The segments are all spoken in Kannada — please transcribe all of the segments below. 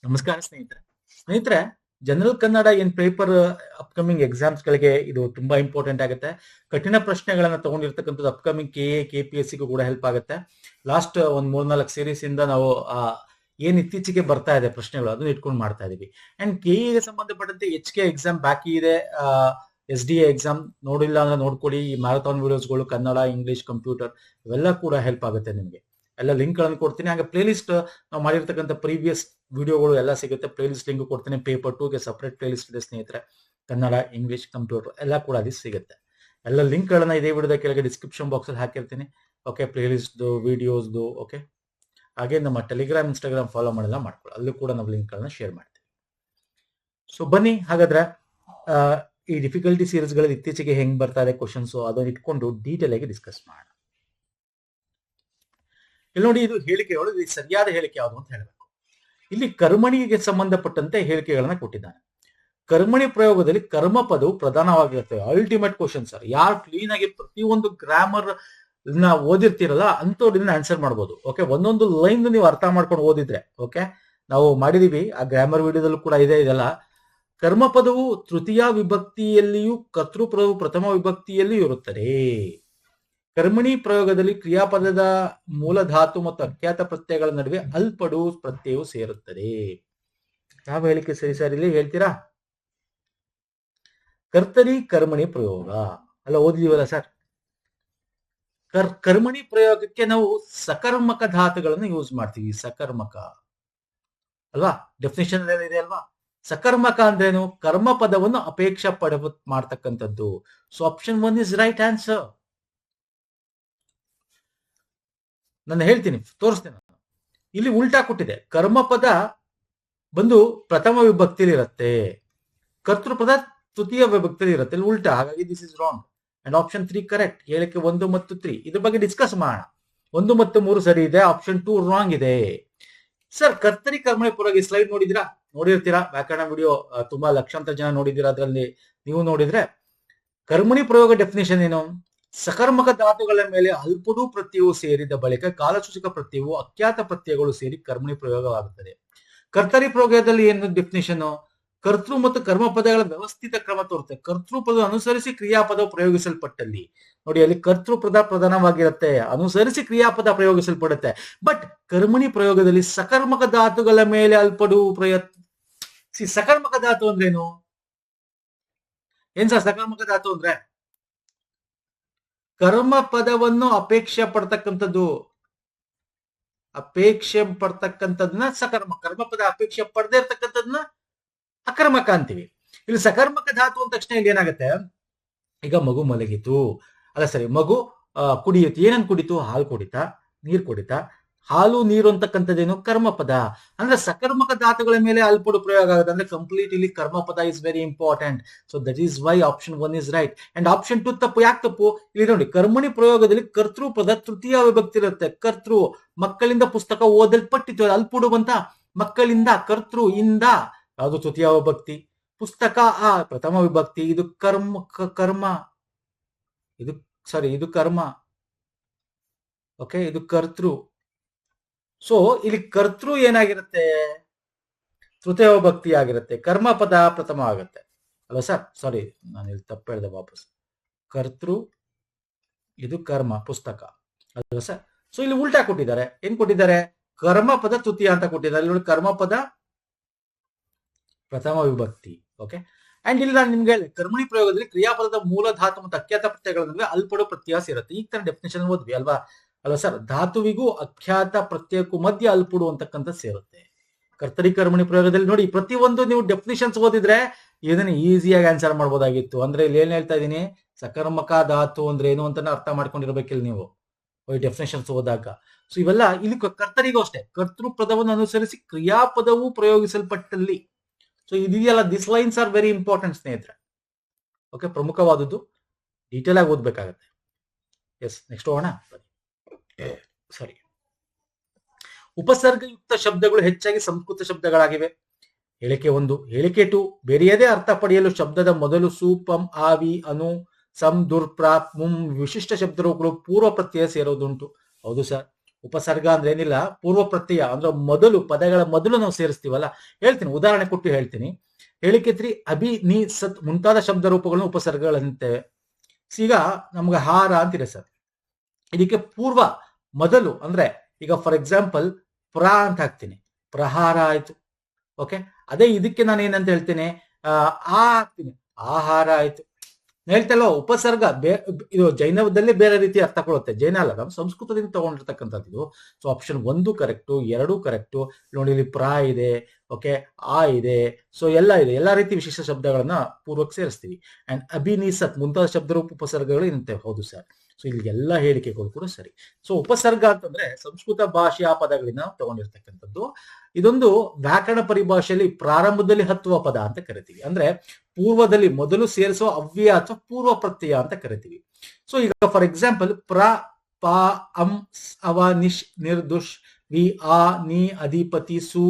ನಮಸ್ಕಾರ ಸ್ನೇಹಿತರೆ ಜನರಲ್ ಕನ್ನಡ ಏನ್ ಪೇಪರ್ ಅಪ್ಕಮಿಂಗ್ ಎಕ್ಸಾಮ್ಸ್ ಗಳಿಗೆ ಇದು ತುಂಬಾ ಇಂಪಾರ್ಟೆಂಟ್ ಆಗುತ್ತೆ. ಕಠಿಣ ಪ್ರಶ್ನೆಗಳನ್ನ ತಗೊಂಡಿರ್ತಕ್ಕಂಥದ್ದು ಅಪ್ಕಮಿಂಗ್ KPSC ಕೂಡ ಹೆಲ್ಪ್ ಆಗುತ್ತೆ. ಲಾಸ್ಟ್ ಒಂದ್ 3-4 ಸೀರೀಸ್ ಇಂದ ನಾವು ಏನ್ ಇತ್ತೀಚೆಗೆ ಬರ್ತಾ ಇದೆ ಪ್ರಶ್ನೆಗಳು ಅದನ್ನ ಇಟ್ಕೊಂಡು ಮಾಡ್ತಾ ಇದೀವಿ. ಅಂಡ್ KE ಸಂಬಂಧಪಟ್ಟಂತೆ HK ಎಕ್ಸಾಮ್ ಬಾಕಿ ಇದೆ. SDA ಎಕ್ಸಾಮ್ ನೋಡಿಲ್ಲ ಅಂದ್ರೆ ನೋಡ್ಕೊಡಿ. ಈ ಮ್ಯಾರಥಾನ್ ವಿಡಿಯೋಸ್ಗಳು ಕನ್ನಡ, ಇಂಗ್ಲಿಷ್, ಕಂಪ್ಯೂಟರ್ ಇವೆಲ್ಲ ಕೂಡ ಹೆಲ್ಪ್ ಆಗುತ್ತೆ ನಿಮ್ಗೆ. ಎಲ್ಲ ಲಿಂಕ್ ಗಳನ್ನು ಕೊಡ್ತೀನಿ. ಹಾಗೆ ಪ್ಲೇ ಲಿಸ್ಟ್ ನಾವು ಮಾಡಿರ್ತಕ್ಕಂಥ ಪ್ರೀವಿಯಸ್ ವಿಡಿಯೋಗಳು ಎಲ್ಲ ಸಿಗುತ್ತೆ. ಪ್ಲೇ ಲಿಸ್ಟ್ ಲಿಂಕ್ ಕೊಡ್ತೀನಿ. ಪೇಪರ್ 2ಗೆ ಸಪರೇಟ್ ಪ್ಲೇ ಲಿಸ್ಟ್ ಇದೆ ಸ್ನೇಹಿತರೆ. ಕನ್ನಡ, ಇಂಗ್ಲಿಷ್, ಕಂಪ್ಯೂಟರ್ ಎಲ್ಲ ಕೂಡ ಅಲ್ಲಿ ಸಿಗುತ್ತೆ. ಎಲ್ಲ ಲಿಂಕ್ ಗಳನ್ನ ಇದೇ ವಿಡಿಯೋದ ಕೆಳಗೆ ಡಿಸ್ಕ್ರಿಪ್ಷನ್ ಬಾಕ್ಸ್ ಅಲ್ಲಿ ಹಾಕಿರ್ತೀನಿ. ಓಕೆ, ಪ್ಲೇ ಲಿಸ್ಟ್ ವಿಡಿಯೋಸ್ದು. ಓಕೆ, ಹಾಗೆ ನಮ್ಮ ಟೆಲಿಗ್ರಾಮ್, ಇನ್ಸ್ಟಾಗ್ರಾಮ್ ಫಾಲೋ ಮಾಡಿಲ್ಲ ಮಾಡ್ಕೊಳ್ಳಿ, ಅಲ್ಲೂ ಕೂಡ ನಾವು ಲಿಂಕ್ ಗಳನ್ನ ಶೇರ್ ಮಾಡ್ತೀವಿ. ಸೊ ಬನ್ನಿ ಹಾಗಾದ್ರೆ ಈ ಡಿಫಿಕಲ್ಟಿ ಸೀರೀಸ್ ಗಳಲ್ಲಿ ಇತ್ತೀಚೆಗೆ ಹೆಂಗ್ ಬರ್ತಾ ಇದೆ ಕ್ವಶನ್ಸ್ ಅದನ್ನ ಇಟ್ಕೊಂಡು ಡೀಟೇಲ್ ಆಗಿ ಡಿಸ್ಕಸ್ ಮಾಡೋಣ. ಇಲ್ಲಿ ನೋಡಿ, ಇದು ಹೇಳಿಕೆಗಳು, ಇದು ಸರಿಯಾದ ಹೇಳಿಕೆ ಯಾವುದು ಅಂತ ಹೇಳಬೇಕು. ಇಲ್ಲಿ ಕರ್ಮಣಿಗೆ ಸಂಬಂಧಪಟ್ಟಂತೆ ಹೇಳಿಕೆಗಳನ್ನ ಕೊಟ್ಟಿದ್ದಾನೆ. ಕರ್ಮಣಿ ಪ್ರಯೋಗದಲ್ಲಿ ಕರ್ಮ ಪದವು ಪ್ರಧಾನವಾಗಿರುತ್ತವೆ. Ultimate question sir. ಯಾರು ಕ್ಲೀನ್ ಆಗಿ ಪ್ರತಿಯೊಂದು ಗ್ರಾಮರ್ ಓದಿರ್ತೀರಲ್ಲ ಅಂತವ್ರಿಂದ ಆನ್ಸರ್ ಮಾಡ್ಬೋದು. ಓಕೆ, ಒಂದೊಂದು ಲೈನ್ ನೀವು ಅರ್ಥ ಮಾಡ್ಕೊಂಡು ಓದಿದ್ರೆ. ಓಕೆ, ನಾವು ಮಾಡಿದೀವಿ ಆ ಗ್ರಾಮರ್ ವಿಡಿಯೋದಲ್ಲೂ ಕೂಡ ಇದೆ ಇದೆಲ್ಲ. ಕರ್ಮ ಪದವು ತೃತೀಯ ವಿಭಕ್ತಿಯಲ್ಲಿಯೂ ಕರ್ತೃಪದವು ಪ್ರಥಮ ವಿಭಕ್ತಿಯಲ್ಲಿಯೂ ಇರುತ್ತದೆ. ಕರ್ಮಣಿ ಪ್ರಯೋಗದಲ್ಲಿ ಕ್ರಿಯಾಪದದ ಮೂಲ ಧಾತು ಮತ್ತು ಅಖ್ಯಾತ ಪ್ರತ್ಯಯಗಳ ನಡುವೆ ಅಲ್ಪಡು ಪ್ರತ್ಯಯವು ಸೇರುತ್ತದೆ. ಯಾವ ಹೇಳಿಕೆ ಸರಿ ಸರ್ ಇಲ್ಲಿ ಹೇಳ್ತೀರಾ? ಕರ್ತರಿ ಕರ್ಮಣಿ ಪ್ರಯೋಗ ಅಲ್ಲ, ಓದಿದೀವಲ್ಲ ಸರ್. ಕರ್ಮಣಿ ಪ್ರಯೋಗಕ್ಕೆ ನಾವು ಸಕರ್ಮಕ ಧಾತುಗಳನ್ನು ಯೂಸ್ ಮಾಡ್ತೀವಿ. ಸಕರ್ಮಕ ಅಲ್ವಾ? ಡೆಫಿನೇಷನ್ ಇದೆ ಅಲ್ವಾ? ಸಕರ್ಮಕ ಅಂದ್ರೇನು? ಕರ್ಮ ಪದವನ್ನು ಅಪೇಕ್ಷೆ ಮಾಡ್ತಕ್ಕಂಥದ್ದು. So option 1 is right answer. ನಾನು ಹೇಳ್ತೀನಿ, ತೋರಿಸ್ತೇನೆ. ಇಲ್ಲಿ ಉಲ್ಟಾ ಕೊಟ್ಟಿದೆ. ಕರ್ಮಪದ ಬಂದು ಪ್ರಥಮ ವಿಭಕ್ತಿಯಲ್ಲಿ ಇರುತ್ತೆ, ಕರ್ತೃಪದ ತೃತೀಯ ವಿಭಕ್ತಿಯಲ್ಲಿ ಇರುತ್ತೆ. ಇಲ್ಲಿ ಉಲ್ಟಾ. ಹಾಗಾಗಿ this is wrong and option 3 correct. ಹೇಳಿಕೆ 1 ಮತ್ತು 3 ಇದ್ರ ಬಗ್ಗೆ ಡಿಸ್ಕಸ್ ಮಾಡೋಣ. 1 ಮತ್ತು 3 ಸರಿ ಇದೆ, ಆಪ್ಷನ್ 2 ರಾಂಗ್ ಇದೆ. ಸರ್, ಕರ್ತರಿ ಕರ್ಮಣಿ ಪ್ರಯೋಗ ಸ್ಲೈಡ್ ನೋಡಿರ್ತೀರಾ. ವ್ಯಾಕರಣ ವಿಡಿಯೋ ತುಂಬಾ ಲಕ್ಷಾಂತರ ಜನ ನೋಡಿದ್ದೀರಾ. ಅದರಲ್ಲಿ ನೀವು ನೋಡಿದ್ರೆ ಕರ್ಮಣಿ ಪ್ರಯೋಗ ಡೆಫಿನೇಷನ್ ಏನು? ಸಕರ್ಮಕ ಧಾತುಗಳ ಮೇಲೆ ಅಲ್ಪಡು ಪ್ರತ್ಯಯವು ಸೇರಿದ ಬಳಿಕ ಕಾಲಸೂಚಕ ಪ್ರತ್ಯಯವು ಅಖ್ಯಾತ ಪ್ರತ್ಯಯಗಳು ಸೇರಿ ಕರ್ಮಣಿ ಪ್ರಯೋಗವಾಗುತ್ತದೆ. ಕರ್ತರಿ ಪ್ರಯೋಗದಲ್ಲಿ ಏನು ಡೆಫಿನೇಷನ್? ಕರ್ತೃ ಮತ್ತು ಕರ್ಮ ಪದಗಳ ವ್ಯವಸ್ಥಿತ ಕ್ರಮ ತೋರುತ್ತೆ. ಕರ್ತೃಪದ ಅನುಸರಿಸಿ ಕ್ರಿಯಾಪದ ಪ್ರಯೋಗಿಸಲ್ಪಟ್ಟಲ್ಲಿ ನೋಡಿ, ಅಲ್ಲಿ ಕರ್ತೃಪದ ಪ್ರಧಾನವಾಗಿರುತ್ತೆ, ಅನುಸರಿಸಿ ಕ್ರಿಯಾಪದ ಪ್ರಯೋಗಿಸಲ್ಪಡುತ್ತೆ. ಬಟ್ ಕರ್ಮಣಿ ಪ್ರಯೋಗದಲ್ಲಿ ಸಕರ್ಮಕ ಧಾತುಗಳ ಮೇಲೆ ಅಲ್ಪಡು ಸಕರ್ಮಕ ಧಾತು ಅಂದ್ರೇನು? ಏನ್ ಸರ್ ಸಕರ್ಮಕ ಧಾತು ಅಂದ್ರೆ? ಕರ್ಮ ಪದವನ್ನು ಅಪೇಕ್ಷೆ ಪಡ್ತಕ್ಕಂಥದ್ದು. ಅಪೇಕ್ಷೆ ಪಡ್ತಕ್ಕಂಥದನ್ನ ಸಕರ್ಮ, ಕರ್ಮ ಪದ ಅಪೇಕ್ಷೆ ಪಡದೇ ಇರ್ತಕ್ಕಂಥದನ್ನ ಅಕರ್ಮಕ ಅಂತೀವಿ. ಇಲ್ಲಿ ಸಕರ್ಮಕ ಧಾತು ಅಂದ ತಕ್ಷಣ ಇಲ್ಲಿ ಏನಾಗುತ್ತೆ? ಈಗ ಮಗು ಮಲಗಿತು, ಅಲ್ಲ ಸರಿ, ಮಗು ಕುಡಿಯುತ್ತೆ. ಏನನ್ ಕುಡಿತು? ಹಾಲು ಕುಡಿತಾ, ನೀರು ಕುಡಿತಾ. ಹಾಲು ನೀರು ಅಂತಕ್ಕಂಥದ್ದೇನು? ಕರ್ಮ ಪದ. ಅಂದ್ರೆ ಸಕರ್ಮಕ ಧಾತುಗಳ ಮೇಲೆ ಅಲ್ಪಡು ಪ್ರಯೋಗ ಆಗುತ್ತೆ. ಅಂದ್ರೆ ಕಂಪ್ಲೀಟ್ ಇಲ್ಲಿ ಕರ್ಮ ಪದ is very important. So that is why option 1 is right and option 2 ತಪ್ಪು. ಯಾಕೆ ತಪ್ಪು? ಇಲ್ಲಿ ನೋಡಿ, ಕರ್ಮಣಿ ಪ್ರಯೋಗದಲ್ಲಿ ಕರ್ತೃ ಪದ ತೃತೀಯ ವಿಭಕ್ತಿ ಇರುತ್ತೆ. ಕರ್ತೃ, ಮಕ್ಕಳಿಂದ ಪುಸ್ತಕ ಓದಲ್ಪಟ್ಟಿತ್ತು, ಅಲ್ಪಡು ಬಂತ. ಮಕ್ಕಳಿಂದ, ಕರ್ತೃ ಇಂದ ಯಾವುದು ತೃತೀಯ ವಿಭಕ್ತಿ. ಪುಸ್ತಕ ಪ್ರಥಮ ವಿಭಕ್ತಿ. ಇದು ಕರ್ಮ ಇದು ಸಾರಿ, ಇದು ಕರ್ಮ. ಓಕೆ, ಇದು ಕರ್ತೃ. ಸೊ ಇಲ್ಲಿ ಕರ್ತೃ ಏನಾಗಿರುತ್ತೆ? ತೃತೀಯ ವಿಭಕ್ತಿ ಆಗಿರುತ್ತೆ. ಕರ್ಮ ಪದ ಪ್ರಥಮ ಆಗುತ್ತೆ ಅಲ್ವಾ ಸರ್? ಸಾರಿ, ನಾನು ಇಲ್ಲಿ ತಪ್ಪು ಹೇಳಿದೆ. ವಾಪಸ್ ಕರ್ತೃ, ಇದು ಕರ್ಮ, ಪುಸ್ತಕ ಅಲ್ವಾ ಸರ್? ಸೊ ಇಲ್ಲಿ ಉಲ್ಟಾ ಕೊಟ್ಟಿದ್ದಾರೆ. ಏನ್ ಕೊಟ್ಟಿದ್ದಾರೆ? ಕರ್ಮ ಪದ ತೃತೀಯ ಅಂತ ಕೊಟ್ಟಿದ್ದಾರೆ. ಇಲ್ಲಿ ಕರ್ಮ ಪದ ಪ್ರಥಮ ವಿಭಕ್ತಿ. ಓಕೆ, ಅಂಡ್ ಇಲ್ಲಿ ನಾನು ನಿಮ್ಗೆ ಕರ್ಮಣಿ ಪ್ರಯೋಗದಲ್ಲಿ ಕ್ರಿಯಾಪದದ ಮೂಲ ಧಾತು ಮತ್ತು ಅಖ್ಯಾತ ಪ್ರತ್ಯಯಗಳ ನಡುವೆ ಅಲ್ಪಡು ಪ್ರತ್ಯಯ ಸೇರುತ್ತೆ. ಈ ತರ ಡೆಫಿನೇಷನ್ ಓದ್ವಿ ಅಲ್ವಾ ಸರ್? ಧಾತುವಿಗೂ ಅಖ್ಯಾತ ಪ್ರತ್ಯಯಕ್ಕೂ ಮಧ್ಯ ಅಲ್ಪಡು ಅಂತಕ್ಕಂಥ ಸೇರುತ್ತೆ. ಕರ್ತರಿ ಕರ್ಮಣಿ ಪ್ರಯೋಗದಲ್ಲಿ ನೋಡಿ, ಪ್ರತಿಯೊಂದು ನೀವು ಡೆಫಿನೇಷನ್ಸ್ ಓದಿದ್ರೆ ಇದನ್ನ ಈಸಿಯಾಗಿ ಆನ್ಸರ್ ಮಾಡ್ಬೋದಾಗಿತ್ತು. ಅಂದ್ರೆ ಇಲ್ಲಿ ಏನ್ ಹೇಳ್ತಾ ಇದೀನಿ? ಸಕರ್ಮಕ ಧಾತು ಅಂದ್ರೆ ಏನು ಅಂತ ಅರ್ಥ ಮಾಡ್ಕೊಂಡಿರ್ಬೇಕಿಲ್ಲ ನೀವು ಡೆಫಿನೇಷನ್ಸ್ ಓದಾಗ. ಸೊ ಇವೆಲ್ಲ ಇಲ್ಲಿ ಕರ್ತರಿಗೂ ಅಷ್ಟೇ. ಕರ್ತೃ ಪದವನ್ನು ಅನುಸರಿಸಿ ಕ್ರಿಯಾಪದವು ಪ್ರಯೋಗಿಸಲ್ಪಟ್ಟಲ್ಲಿ. ಸೊ ಇದೆಯಲ್ಲ, this lines are very important ಸ್ನೇಹಿತರೆ. ಓಕೆ, ಪ್ರಮುಖವಾದದ್ದು. ಡೀಟೇಲ್ ಆಗಿ ಓದ್ಬೇಕಾಗತ್ತೆ. ಎಸ್, ನೆಕ್ಸ್ಟ್ ಹೋಗೋಣ. ಸರಿ, ಉಪಸರ್ಗಯುಕ್ತ ಶಬ್ದಗಳು ಹೆಚ್ಚಾಗಿ ಸಂಸ್ಕೃತ ಶಬ್ದಗಳಾಗಿವೆ. ಹೇಳಿಕೆ 1. ಹೇಳಿಕೆ 2. ಬೇರೆಯದೇ ಅರ್ಥ ಪಡೆಯಲು ಶಬ್ದದ ಮೊದಲು ಸೂಪಂ, ಆವಿ, ಅನು, ಸಂ, ದುರ್, ಪ್ರಾಪ್, ಮುಂ ವಿಶಿಷ್ಟ ಶಬ್ದಗಳು ಪೂರ್ವ ಪ್ರತ್ಯಯ ಸೇರೋದುಂಟು. ಹೌದು ಸರ್. ಉಪಸರ್ಗ ಅಂದ್ರೆ ಏನಿಲ್ಲ, ಪೂರ್ವ ಪ್ರತ್ಯಯ ಅಂದ್ರೆ ಮೊದಲು, ಪದಗಳ ಮೊದಲು ನಾವು ಸೇರಿಸ್ತೀವಲ್ಲ. ಹೇಳ್ತೀನಿ, ಉದಾಹರಣೆ ಕೊಟ್ಟು ಹೇಳ್ತೀನಿ. ಹೇಳಿಕೆ 3 ಅಭಿ, ನೀ, ಸತ್ ಮುಂತಾದ ಶಬ್ದ ರೂಪಗಳನ್ನು ಉಪಸರ್ಗಗಳಂತೇವೆ. ಈಗ ನಮ್ಗೆ ಹಾರ ಅಂತಿದೆ ಸರ್, ಇದಕ್ಕೆ ಪೂರ್ವ ಮೊದಲು ಅಂದ್ರೆ ಈಗ ಫಾರ್ ಎಕ್ಸಾಂಪಲ್ ಅಂತ ಹಾಕ್ತೀನಿ, ಪ್ರಹಾರ ಆಯ್ತು. ಓಕೆ, ಅದೇ ಇದಕ್ಕೆ ನಾನು ಏನಂತ ಹೇಳ್ತೇನೆ, ಹಾಕ್ತೀನಿ, ಆಹಾರ ಆಯ್ತು. ಹೇಳ್ತಲ್ಲ, ಉಪಸರ್ಗ ಇದು ಜೈನದಲ್ಲಿ ಬೇರೆ ರೀತಿ ಅರ್ಥ ಕೊಡುತ್ತೆ. ಜೈನ ಅಲ್ಲ, ನಾವು ಸಂಸ್ಕೃತದಿಂದ ತಗೊಂಡಿರ್ತಕ್ಕಂಥದ್ದು. So option 1 correct, 2 correct. ನೋಡಿ, ಇಲ್ಲಿ ಇದೆ, ಓಕೆ, ಇದೆ. ಸೊ ಎಲ್ಲ ಇದೆ, ಎಲ್ಲಾ ರೀತಿ ವಿಶೇಷ ಶಬ್ದಗಳನ್ನ ಪೂರ್ವಕ್ಕೆ ಸೇರಿಸ್ತೀವಿ. ಅಂಡ್ ಅಭಿನೀಸತ್ ಮುಂತಾದ ಶಬ್ದರೂಪ ಉಪಸರ್ಗಗಳು ಇರುತ್ತೆ. ಹೌದು ಸರ್. ಸೊ ಇಲ್ಲಿ ಎಲ್ಲ ಹೇಳಿಕೆಗಳು ಕೂಡ ಸರಿ. ಸೊ ಉಪಸರ್ಗ ಅಂತಂದ್ರೆ ಸಂಸ್ಕೃತ ಭಾಷೆಯ ಪದಗಳಿಂದ ತಗೊಂಡಿರ್ತಕ್ಕಂಥದ್ದು. ಇದೊಂದು ವ್ಯಾಕರಣ ಪರಿಭಾಷೆಯಲ್ಲಿ ಪ್ರಾರಂಭದಲ್ಲಿ ಹತ್ತುವ ಪದ ಅಂತ ಕರಿತೀವಿ. ಅಂದ್ರೆ ಪೂರ್ವದಲ್ಲಿ ಮೊದಲು ಸೇರಿಸುವ ಅವ್ಯಯ ಅಥವಾ ಪೂರ್ವ ಪ್ರತ್ಯಯ ಅಂತ ಕರಿತೀವಿ. ಸೊ ಈಗ ಫಾರ್ ಎಕ್ಸಾಂಪಲ್ ಪ, ಅಂ, ಅವ, ನಿಶ್, ನಿರ್ದುಷ್, ವಿ, ಆ, ನೀ, ಅಧಿಪತಿ, ಸು,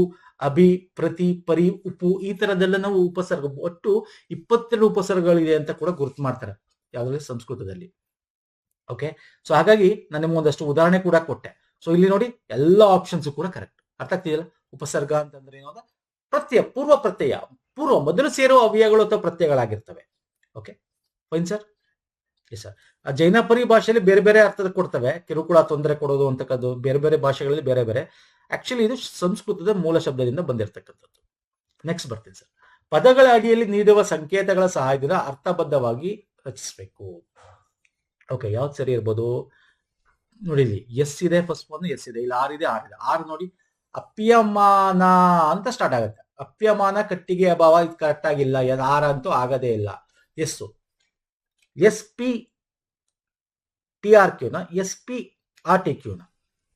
ಅಭಿ, ಪ್ರತಿ, ಪರಿ, ಉಪು, ಈ ತರದೆಲ್ಲ ನಾವು ಉಪಸರ್ಗ, ಒಟ್ಟು 22 ಉಪಸರ್ಗಗಳಿದೆ ಅಂತ ಕೂಡ ಗುರುತು ಮಾಡ್ತಾರೆ ಯಾವ್ದ್ರಲ್ಲಿ, ಸಂಸ್ಕೃತದಲ್ಲಿ. ಓಕೆ, ಸೊ ಹಾಗಾಗಿ ನಾನು ನಿಮ್ಗೆ ಒಂದಷ್ಟು ಉದಾಹರಣೆ ಕೂಡ ಕೊಟ್ಟೆ. ಸೊ ಇಲ್ಲಿ ನೋಡಿ, ಎಲ್ಲ ಆಪ್ಷನ್ಸ್ ಕೂಡ ಕರೆಕ್ಟ್. ಅರ್ಥ ಆಗ್ತಿದೆಯಲ್ಲ? ಉಪಸರ್ಗ ಅಂತಂದ್ರೆ ಏನೋ ಪ್ರತ್ಯಯ, ಪೂರ್ವ ಪ್ರತ್ಯಯ, ಪೂರ್ವ ಮೊದಲು ಸೇರುವ ಅವ್ಯಯಗಳು ಅಥವಾ ಪ್ರತ್ಯಯಗಳಾಗಿರ್ತವೆ. Okay, fine sir. Yes sir. Jaina ಪರಿಭಾಷೆಯಲ್ಲಿ ಬೇರೆ ಬೇರೆ ಅರ್ಥದ ಕೊಡ್ತವೆ. ಕಿರುಕುಳ, ತೊಂದರೆ ಕೊಡೋದು ಅಂತಕ್ಕದ್ದು ಬೇರೆ ಬೇರೆ ಭಾಷೆಗಳಲ್ಲಿ ಬೇರೆ ಬೇರೆ. ಆಕ್ಚುಲಿ ಇದು ಸಂಸ್ಕೃತದ ಮೂಲ ಶಬ್ದದಿಂದ ಬಂದಿರತಕ್ಕಂಥದ್ದು. ನೆಕ್ಸ್ಟ್ ಬರ್ತೀನಿ ಸರ್. ಪದಗಳ ಅಡಿಯಲ್ಲಿ ನೀಡುವ ಸಂಕೇತಗಳ ಸಹಾಯದಿಂದ ಅರ್ಥಬದ್ಧವಾಗಿ ರಚಿಸಬೇಕು. ಓಕೆ, ಯಾವ್ದು ಸರಿ ಇರ್ಬೋದು ನೋಡಿ. ಇಲ್ಲಿ ಎಸ್ ಇದೆ, ಫಸ್ಟ್ ಒಂದು ಎಸ್ ಇದೆ, ಇಲ್ಲಿ ಆರ್ ಇದೆ, ಆರ್ ನೋಡಿ, ಅಪ್ಯಮಾನ ಅಂತ ಸ್ಟಾರ್ಟ್ ಆಗುತ್ತೆ. ಅಪ್ಯಮಾನ, ಕಟ್ಟಿಗೆ ಅಭಾವ, ಇದು ಕರೆಕ್ಟ್ ಆಗಿಲ್ಲ. ಆರ್ ಅಂತೂ ಆಗದೇ ಇಲ್ಲ. ಎಸ್ ಪಿ ಟಿ ಆರ್ ಕ್ಯೂನ, ಎಸ್ ಪಿ ಆರ್ ಟಿ ಕ್ಯೂನ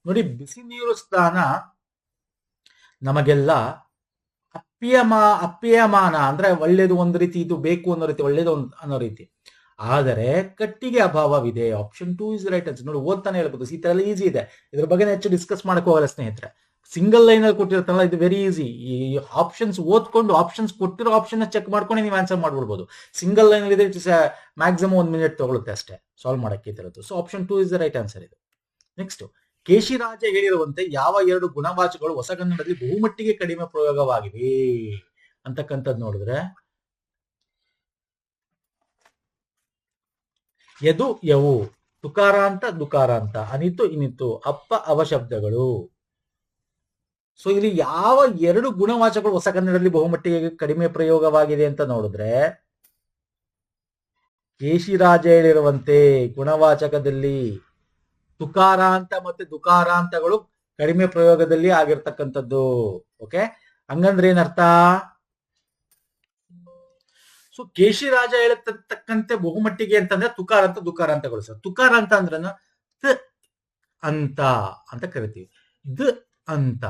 ನೋಡಿ. ಬಿಸಿ ನೀರು ಸ್ನಾನ ನಮಗೆಲ್ಲ ಅಪ್ಯಮಾನ ಅಂದ್ರೆ ಒಳ್ಳೇದು ಒಂದು ರೀತಿ, ಇದು ಬೇಕು ಅನ್ನೋ ರೀತಿ, ಒಳ್ಳೇದು ಅನ್ನೋ ರೀತಿ. ಆದರೆ ಕಟ್ಟಿಗೆ ಅಭಾವವಿದೆ. Option 2 is right answer. ನೋಡಿ, ಓದ್ತಾನೆ ಹೇಳ್ಬೋದು. ಈ ತರ ಎಲ್ಲ ಈಸಿ ಇದೆ, ಇದ್ರ ಬಗ್ಗೆ ಹೆಚ್ಚು ಡಿಸ್ಕಸ್ ಮಾಡಕ್ ಹೋಗಲ್ಲ ಸ್ನೇಹಿತರೆ. ಸಿಂಗಲ್ ಲೈನ್ ಅಲ್ಲಿ ಕೊಟ್ಟಿರ್ತಾನಲ್ಲ, ಇದು ವೆರಿ ಈಸಿ. ಈ ಆಪ್ಷನ್ಸ್ ಓದ್ಕೊಂಡು, ಆಪ್ಷನ್ಸ್ ಕೊಟ್ಟಿರೋ ಆಪ್ಷನ್ ಚೆಕ್ ಮಾಡ್ಕೊಂಡು ನೀವು ಆನ್ಸರ್ ಮಾಡ್ಬಿಡ್ಬೋದು. ಸಿಂಗಲ್ ಲೈನ್ ಇದೆ, ಇಟ್ಸ್ ಮ್ಯಾಕ್ಸಿಮಮ್ 1 ಮಿನಿಟ್ ತಗೊಳುತ್ತೆ ಅಷ್ಟೇ ಸಾಲ್ವ್ ಮಾಡಕ್ಕೆ ಈ ತರದ್ದು. So option 2 is the right answer ಇದು. ನೆಕ್ಸ್ಟ್, ಕೇಶಿರಾಜ ಹೇಳಿರುವಂತೆ ಯಾವ 2 ಗುಣವಾಚಕಗಳು ಹೊಸಗನ್ನಡದಲ್ಲಿ ಬಹುಮಟ್ಟಿಗೆ ಕಡಿಮೆ ಪ್ರಯೋಗವಾಗಿವೆ ಅಂತಕ್ಕಂಥದ್ದು ನೋಡಿದ್ರೆ, ಯದು, ಯವು, ತುಕಾರಾಂತ, ದುಕಾರಾಂತ, ಅನಿತು, ಇನಿತು, ಅಪ್ಪ, ಅವಶಬ್ದಗಳು. ಸೊ ಇಲ್ಲಿ ಯಾವ 2 ಗುಣವಾಚಕಗಳು ಹೊಸ ಕನ್ನಡದಲ್ಲಿ ಬಹುಮಟ್ಟಿಗೆ ಕಡಿಮೆ ಪ್ರಯೋಗವಾಗಿದೆ ಅಂತ ನೋಡಿದ್ರೆ, ಕೇಶಿರಾಜ ಹೇಳಿರುವಂತೆ ಗುಣವಾಚಕದಲ್ಲಿ ತುಕಾರಾಂತ ಮತ್ತೆ ದುಕಾರಾಂತಗಳು ಕಡಿಮೆ ಪ್ರಯೋಗದಲ್ಲಿ ಆಗಿರ್ತಕ್ಕಂಥದ್ದು. ಓಕೆ, ಹಂಗಂದ್ರೆ ಏನರ್ಥ? ಸೊ ಕೇಶಿರಾಜ ಹೇಳಿರ್ತಕ್ಕಂತೆ ಬಹುಮಟ್ಟಿಗೆ ಅಂತಂದ್ರೆ ತುಕಾರಾಂತ, ದುಕಾರಾಂತಗಳು ಸರ್. ತುಕಾರಾಂತ ಅಂದ್ರೆ ಅಂತ ಕರಿತೀವಿ. ಅಂತ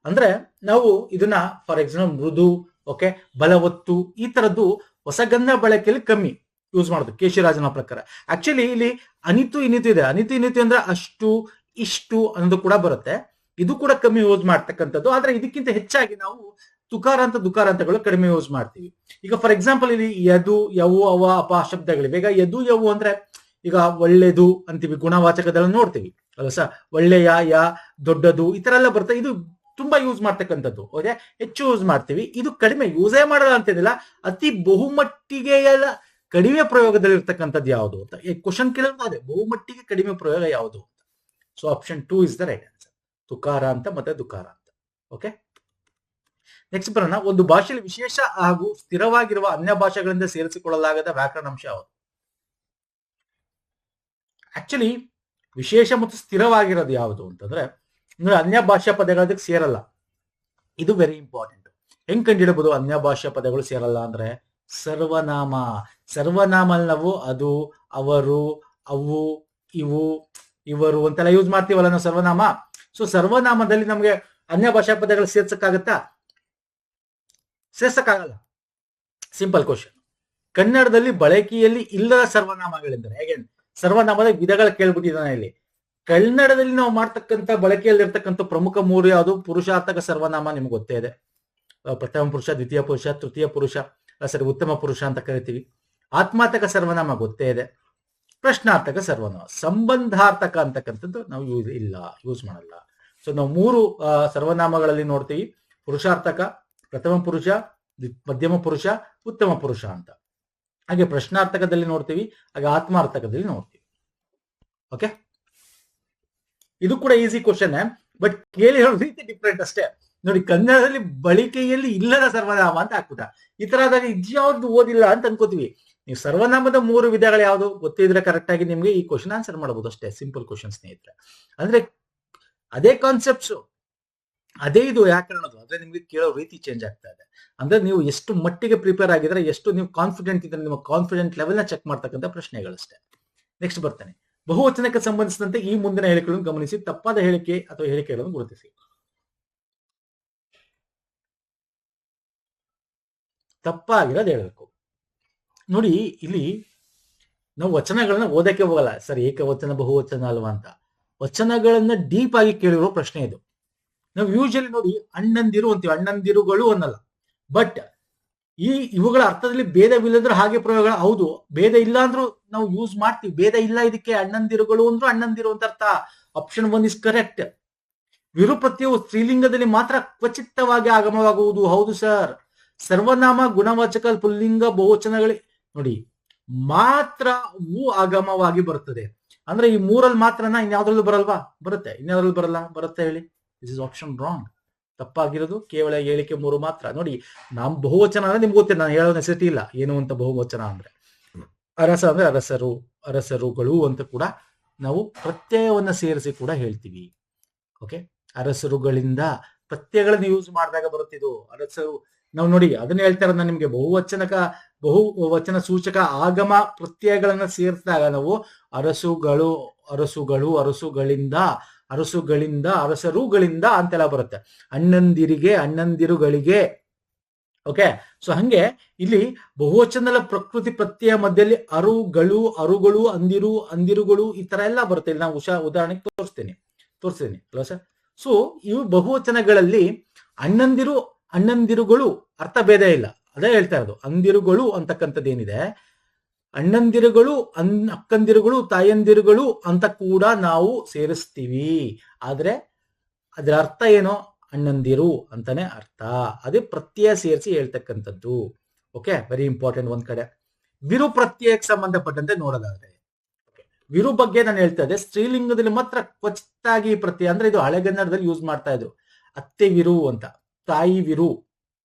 ಅಂದ್ರೆ ನಾವು ಇದನ್ನ ಫಾರ್ ಎಕ್ಸಾಂಪಲ್ ಮೃದು, ಓಕೆ, ಬಲವತ್ತು, ಈ ತರದ್ದು ಹೊಸಗನ್ನಡ ಬಳಕೆಯಲ್ಲಿ ಕಮ್ಮಿ ಯೂಸ್ ಮಾಡೋದು ಕೇಶಿರಾಜನ ಪ್ರಕಾರ. ಆಕ್ಚುಲಿ ಇಲ್ಲಿ ಅನಿತು, ಇನಿತು ಇದೆ. ಅನಿತು, ಇನಿತು ಅಂದ್ರೆ ಅಷ್ಟು, ಇಷ್ಟು ಅನ್ನೋದು ಕೂಡ ಬರುತ್ತೆ. ಇದು ಕೂಡ ಕಮ್ಮಿ ಯೂಸ್ ಮಾಡ್ತಕ್ಕಂಥದ್ದು. ಆದ್ರೆ ಇದಕ್ಕಿಂತ ಹೆಚ್ಚಾಗಿ ನಾವು ತುಕಾರಾಂತ, ದುಕಾರಾಂತಗಳು ಕಡಿಮೆ ಯೂಸ್ ಮಾಡ್ತೀವಿ. ಈಗ ಫಾರ್ ಎಕ್ಸಾಂಪಲ್ ಇಲ್ಲಿ ಯದು, ಯವು, ಅವ, ಅಪ ಶಬ್ದಗಳಿವೆ. ಈಗ ಯದು, ಯವು ಅಂದ್ರೆ ಈಗ ಒಳ್ಳೆದು ಅಂತೀವಿ, ಗುಣವಾಚಕದಲ್ಲಿ ನೋಡ್ತೀವಿ ಅಲ್ಲ ಸರ್. ಒಳ್ಳೆಯ, ದೊಡ್ಡದು, ಈ ತರ ಎಲ್ಲ ಬರುತ್ತೆ. ಇದು ತುಂಬಾ ಯೂಸ್ ಮಾಡ್ತಕ್ಕಂಥದ್ದು, ಓಕೆ, ಹೆಚ್ಚು ಯೂಸ್ ಮಾಡ್ತೀವಿ. ಇದು ಕಡಿಮೆ ಯೂಸೇ ಮಾಡಲ್ಲ ಅಂತೇನಿಲ್ಲ, ಅತಿ ಬಹುಮಟ್ಟಿಗೆ ಎಲ್ಲ ಕಡಿಮೆ ಪ್ರಯೋಗದಲ್ಲಿ ಇರ್ತಕ್ಕಂಥದ್ದು ಯಾವುದು ಅಂತ ಕ್ವಶನ್ ಕೇಳೋದು ಅದೇ, ಬಹುಮಟ್ಟಿಗೆ ಕಡಿಮೆ ಪ್ರಯೋಗ ಯಾವುದು ಅಂತ. So option 2 is the right answer, ತುಕಾರಾಂತ ಮತ್ತೆ ದುಕಾರಾಂತ. ಓಕೆ, ನೆಕ್ಸ್ಟ್ ಬರೋಣ. ಒಂದು ಭಾಷೆಯಲ್ಲಿ ವಿಶೇಷ ಹಾಗೂ ಸ್ಥಿರವಾಗಿರುವ ಅನ್ಯ ಭಾಷೆಗಳಿಂದ ಸೇರಿಸಿಕೊಳ್ಳಲಾಗದ ವ್ಯಾಕರಣಾಂಶ ಯಾವುದು? ಆಕ್ಚುಲಿ ವಿಶೇಷ ಮತ್ತು ಸ್ಥಿರವಾಗಿರೋದು ಯಾವುದು ಅಂತಂದ್ರೆ, ಅನ್ಯ ಭಾಷಾ ಪದಗಳದಕ್ಕೆ ಸೇರಲ್ಲ. ಇದು ವೆರಿ ಇಂಪಾರ್ಟೆಂಟ್. ಹೆಂಗ್ ಕಂಡಿಡಬಹುದು ಅನ್ಯ ಭಾಷಾ ಪದಗಳು ಸೇರಲ್ಲ ಅಂದ್ರೆ? ಸರ್ವನಾಮ. ಸರ್ವನಾಮ ನಾವು ಅದು, ಅವರು, ಅವು, ಇವು, ಇವರು ಅಂತೆಲ್ಲ ಯೂಸ್ ಮಾಡ್ತೀವಲ್ಲ ನಾವು ಸರ್ವನಾಮ. ಸೊ ಸರ್ವನಾಮದಲ್ಲಿ ನಮ್ಗೆ ಅನ್ಯ ಭಾಷಾ ಪದಗಳು ಸೇರ್ಸಕ್ಕಾಗತ್ತಾ? ಸೇರ್ಸಕ್ಕಾಗಲ್ಲ. Simple question. ಕನ್ನಡದಲ್ಲಿ ಬಳಕೆಯಲ್ಲಿ ಇಲ್ಲದ ಸರ್ವನಾಮಗಳೆಂದರೆ ಹೇಗೆ? ಸರ್ವನಾಮದ ವಿಧಗಳು ಕೇಳ್ಬಿಟ್ಟಿದ್ದಾನೆ ಇಲ್ಲಿ. ಕನ್ನಡದಲ್ಲಿ ನಾವು ಮಾಡ್ತಕ್ಕಂಥ ಬಳಕೆಯಲ್ಲಿ ಇರ್ತಕ್ಕಂಥ ಪ್ರಮುಖ 3 ಯಾವುದು? ಪುರುಷಾರ್ಥಕ ಸರ್ವನಾಮ ನಿಮ್ಗೆ ಗೊತ್ತೇ ಇದೆ. ಪ್ರಥಮ ಪುರುಷ, ದ್ವಿತೀಯ ಪುರುಷ, ತೃತೀಯ ಪುರುಷ, ಸರಿ, ಉತ್ತಮ ಪುರುಷ ಅಂತ ಕರಿತೀವಿ. ಆತ್ಮಾರ್ಥಕ ಸರ್ವನಾಮ ಗೊತ್ತೇ ಇದೆ. ಪ್ರಶ್ನಾರ್ಥಕ ಸರ್ವನಾಮ. ಸಂಬಂಧಾರ್ಥಕ ಅಂತಕ್ಕಂಥದ್ದು ನಾವು ಯೂಸ್ ಮಾಡಲ್ಲ. ಸೊ ನಾವು 3 ಸರ್ವನಾಮಗಳಲ್ಲಿ ನೋಡ್ತೀವಿ: ಪುರುಷಾರ್ಥಕ, ಪ್ರಥಮ ಪುರುಷ, ಮಧ್ಯಮ ಪುರುಷ, ಉತ್ತಮ ಪುರುಷ ಅಂತ. ಹಾಗೆ ಪ್ರಶ್ನಾರ್ಥಕದಲ್ಲಿ ನೋಡ್ತೀವಿ, ಹಾಗೆ ಆತ್ಮಾರ್ಥಕದಲ್ಲಿ ನೋಡ್ತೀವಿ. ಓಕೆ, ಇದು ಕೂಡ ಈಸಿ ಕ್ವಶನ್, ಬಟ್ ಕೇಳಿ ಹೇಳೋ ರೀತಿ ಡಿಫ್ರೆಂಟ್ ಅಷ್ಟೇ. ನೋಡಿ, ಕನ್ನಡದಲ್ಲಿ ಬಳಕೆಯಲ್ಲಿ ಇಲ್ಲದ ಸರ್ವನಾಮ ಅಂತ ಹಾಕ್ಬಿಟ್ಟ. ಈ ತರ ಆದಾಗ ಇದ್ಯಾವ್ದು ಓದಿಲ್ಲ ಅಂತ ಅನ್ಕೋತೀವಿ. ನೀವು ಸರ್ವನಾಮದ 3 ವಿಧಗಳು ಯಾವುದು ಗೊತ್ತಿದ್ರೆ ಕರೆಕ್ಟ್ ಆಗಿ ನಿಮ್ಗೆ ಈ ಕ್ವಶನ್ ಆನ್ಸರ್ ಮಾಡಬಹುದು ಅಷ್ಟೇ. ಸಿಂಪಲ್ ಕ್ವಶನ್ ಸ್ನೇಹಿತರೆ. ಅಂದ್ರೆ ಅದೇ ಕಾನ್ಸೆಪ್ಟ್ಸ್, ಅದೇ ಇದು ವ್ಯಾಕರಣದು, ಅಂದ್ರೆ ನಿಮ್ಗೆ ಕೇಳೋ ರೀತಿ ಚೇಂಜ್ ಆಗ್ತಾ ಇದೆ. ಅಂದ್ರೆ ನೀವು ಎಷ್ಟು ಮಟ್ಟಿಗೆ ಪ್ರಿಪೇರ್ ಆಗಿದ್ರೆ, ಎಷ್ಟು ನೀವು ಕಾನ್ಫಿಡೆಂಟ್ ಇದ್ರೆ, ನಿಮ್ಮ ಕಾನ್ಫಿಡೆಂಟ್ ಲೆವೆಲ್ ನ ಚೆಕ್ ಮಾಡ್ತಕ್ಕಂಥ ಪ್ರಶ್ನೆಗಳಷ್ಟೇ. ನೆಕ್ಸ್ಟ್ ಬರ್ತಾನೆ. ಬಹುವಚನಕ್ಕೆ ಸಂಬಂಧಿಸಿದಂತೆ ಈ ಮುಂದಿನ ಹೇಳಿಕೆಗಳನ್ನು ಗಮನಿಸಿ, ತಪ್ಪಾದ ಹೇಳಿಕೆ ಅಥವಾ ಹೇಳಿಕೆಗಳನ್ನು ಗುರುತಿಸಿ. ತಪ್ಪಾಗಿರೋದು ಹೇಳಬೇಕು. ನೋಡಿ, ಇಲ್ಲಿ ನಾವು ವಚನಗಳನ್ನ ಓದಕ್ಕೆ ಹೋಗಲ್ಲ, ಸರ್ ಏಕವಚನ ಬಹುವಚನ ಅಲ್ವಾ ಅಂತ. ವಚನಗಳನ್ನ ಡೀಪ್ ಆಗಿ ಕೇಳಿರೋ ಪ್ರಶ್ನೆ ಇದು. ನಾವು ಯೂಶಲಿ ನೋಡಿ ಅಣ್ಣಂದಿರು ಅಂತೀವಿ, ಅಣ್ಣಂದಿರುಗಳು ಅನ್ನಲ್ಲ. ಬಟ್ ಇವುಗಳ ಅರ್ಥದಲ್ಲಿ ಭೇದವಿಲ್ಲದ್ರು ಹಾಗೆ ಪ್ರಯೋಗ. ಹೌದು, ಭೇದ ಇಲ್ಲ ಅಂದ್ರೂ ನಾವು ಯೂಸ್ ಮಾಡ್ತೀವಿ. ಭೇದ ಇಲ್ಲ ಇದಕ್ಕೆ, ಅಣ್ಣಂದಿರುಗಳು ಅಂದ್ರೂ ಅಣ್ಣಂದಿರು ಅಂತ ಅರ್ಥ. Option 1 is correct. ವಿರುಪ್ರತ್ಯಯವು ಸ್ತ್ರೀಲಿಂಗದಲ್ಲಿ ಮಾತ್ರ ಕ್ವಚಿತ್ತವಾಗಿ ಆಗಮವಾಗುವುದು. ಹೌದು ಸರ್. ಸರ್ವನಾಮ, ಗುಣವಾಚಕ, ಪುಲ್ಲಿಂಗ, ಬಹುವಚನಗಳೇ ನೋಡಿ ಮಾತ್ರ ಆಗಮವಾಗಿ ಬರುತ್ತದೆ. ಅಂದ್ರೆ ಈ 3ರಲ್ಲಿ ಮಾತ್ರನ, ಇನ್ಯಾವ್ದ್ರಲ್ಲೂ ಬರಲ್ವಾ? ಬರುತ್ತೆ. ಇನ್ಯಾವ್ದ್ರಲ್ಲೂ ಬರಲ್ಲ? ಬರುತ್ತೆ ಹೇಳಿ. This is option wrong. ತಪ್ಪಾಗಿರೋದು ಕೇವಲ ಹೇಳಿಕೆ 3 ಮಾತ್ರ. ನೋಡಿ, ನಮ್ ಬಹುವಚನ ಅಂದ್ರೆ ನಿಮ್ಗೆ ಗೊತ್ತಿಲ್ಲ, ನಾನು ಹೇಳೋ ನೆಸೆಸಿಟಿ ಇಲ್ಲ ಏನು ಅಂತ. ಬಹುವಚನ ಅಂದ್ರೆ ಅರಸ ಅಂದ್ರೆ ಅರಸರು, ಅರಸರುಗಳು ಅಂತ ಕೂಡ ನಾವು ಪ್ರತ್ಯಯವನ್ನ ಸೇರಿಸಿ ಕೂಡ ಹೇಳ್ತೀವಿ. ಓಕೆ, ಅರಸರುಗಳಿಂದ ಪ್ರತ್ಯಯಗಳನ್ನ ಯೂಸ್ ಮಾಡಿದಾಗ ಬರುತ್ತಿದ್ದು ಅರಸರು. ನಾವು ನೋಡಿ ಅದನ್ನ ಹೇಳ್ತಾರ ನಿಮ್ಗೆ, ಬಹುವಚನ ಸೂಚಕ ಆಗಮ ಪ್ರತ್ಯಯಗಳನ್ನ ಸೇರಿಸಿದಾಗ ನಾವು ಅರಸುಗಳು, ಅರಸುಗಳಿಂದ, ಅರಸರುಗಳಿಂದ ಅಂತೆಲ್ಲ ಬರುತ್ತೆ. ಅಣ್ಣಂದಿರಿಗೆ, ಅಣ್ಣಂದಿರುಗಳಿಗೆ. ಓಕೆ, ಸೊ ಹಂಗೆ ಇಲ್ಲಿ ಬಹುವಚನದ ಪ್ರಕೃತಿ ಪ್ರತ್ಯಯ ಮಧ್ಯದಲ್ಲಿ ಅರುಗಳು, ಅಂದಿರುಗಳು ಈ ತರ ಎಲ್ಲ ಬರುತ್ತೆ. ಇಲ್ಲಿ ನಾವು ಉದಾಹರಣೆಗೆ ತೋರಿಸ್ತೇನೆ ಅಲ್ವಾ ಸರ್? ಸೊ ಇವು ಬಹುವಚನಗಳಲ್ಲಿ ಅಣ್ಣಂದಿರುಗಳು ಅರ್ಥ ಭೇದ ಇಲ್ಲ, ಅದೇ ಹೇಳ್ತಾ ಇರೋದು. ಅಂದಿರುಗಳು ಅಂತಕ್ಕಂಥದ್ದೇನಿದೆ, ಅಣ್ಣಂದಿರುಗಳು, ಅಕ್ಕಂದಿರುಗಳು, ತಾಯಂದಿರುಗಳು ಅಂತ ಕೂಡ ನಾವು ಸೇರಿಸ್ತೀವಿ. ಆದ್ರೆ ಅದರ ಅರ್ಥ ಏನೋ ಅಣ್ಣಂದಿರು ಅಂತಾನೆ ಅರ್ಥ. ಅದೇ ಪ್ರತ್ಯಯ ಸೇರಿಸಿ ಹೇಳ್ತಕ್ಕಂಥದ್ದು. Okay, very important. ಒಂದ್ ಕಡೆ ವಿರು ಪ್ರತ್ಯಯಕ್ಕೆ ಸಂಬಂಧಪಟ್ಟಂತೆ ನೋಡೋದಾದ್ರೆ, ವಿರು ಬಗ್ಗೆ ನಾನು ಹೇಳ್ತಾ ಇದ್ದೆ, ಸ್ತ್ರೀಲಿಂಗದಲ್ಲಿ ಮಾತ್ರ ಕ್ವಚಿತ್ತಾಗಿ ಪ್ರತ್ಯಯ. ಅಂದ್ರೆ ಇದು ಹಳೆಗನ್ನಡದಲ್ಲಿ ಯೂಸ್ ಮಾಡ್ತಾ ಇದ್ರು, ಅತ್ತೆ ವಿರು ಅಂತ, ತಾಯಿ ವಿರು.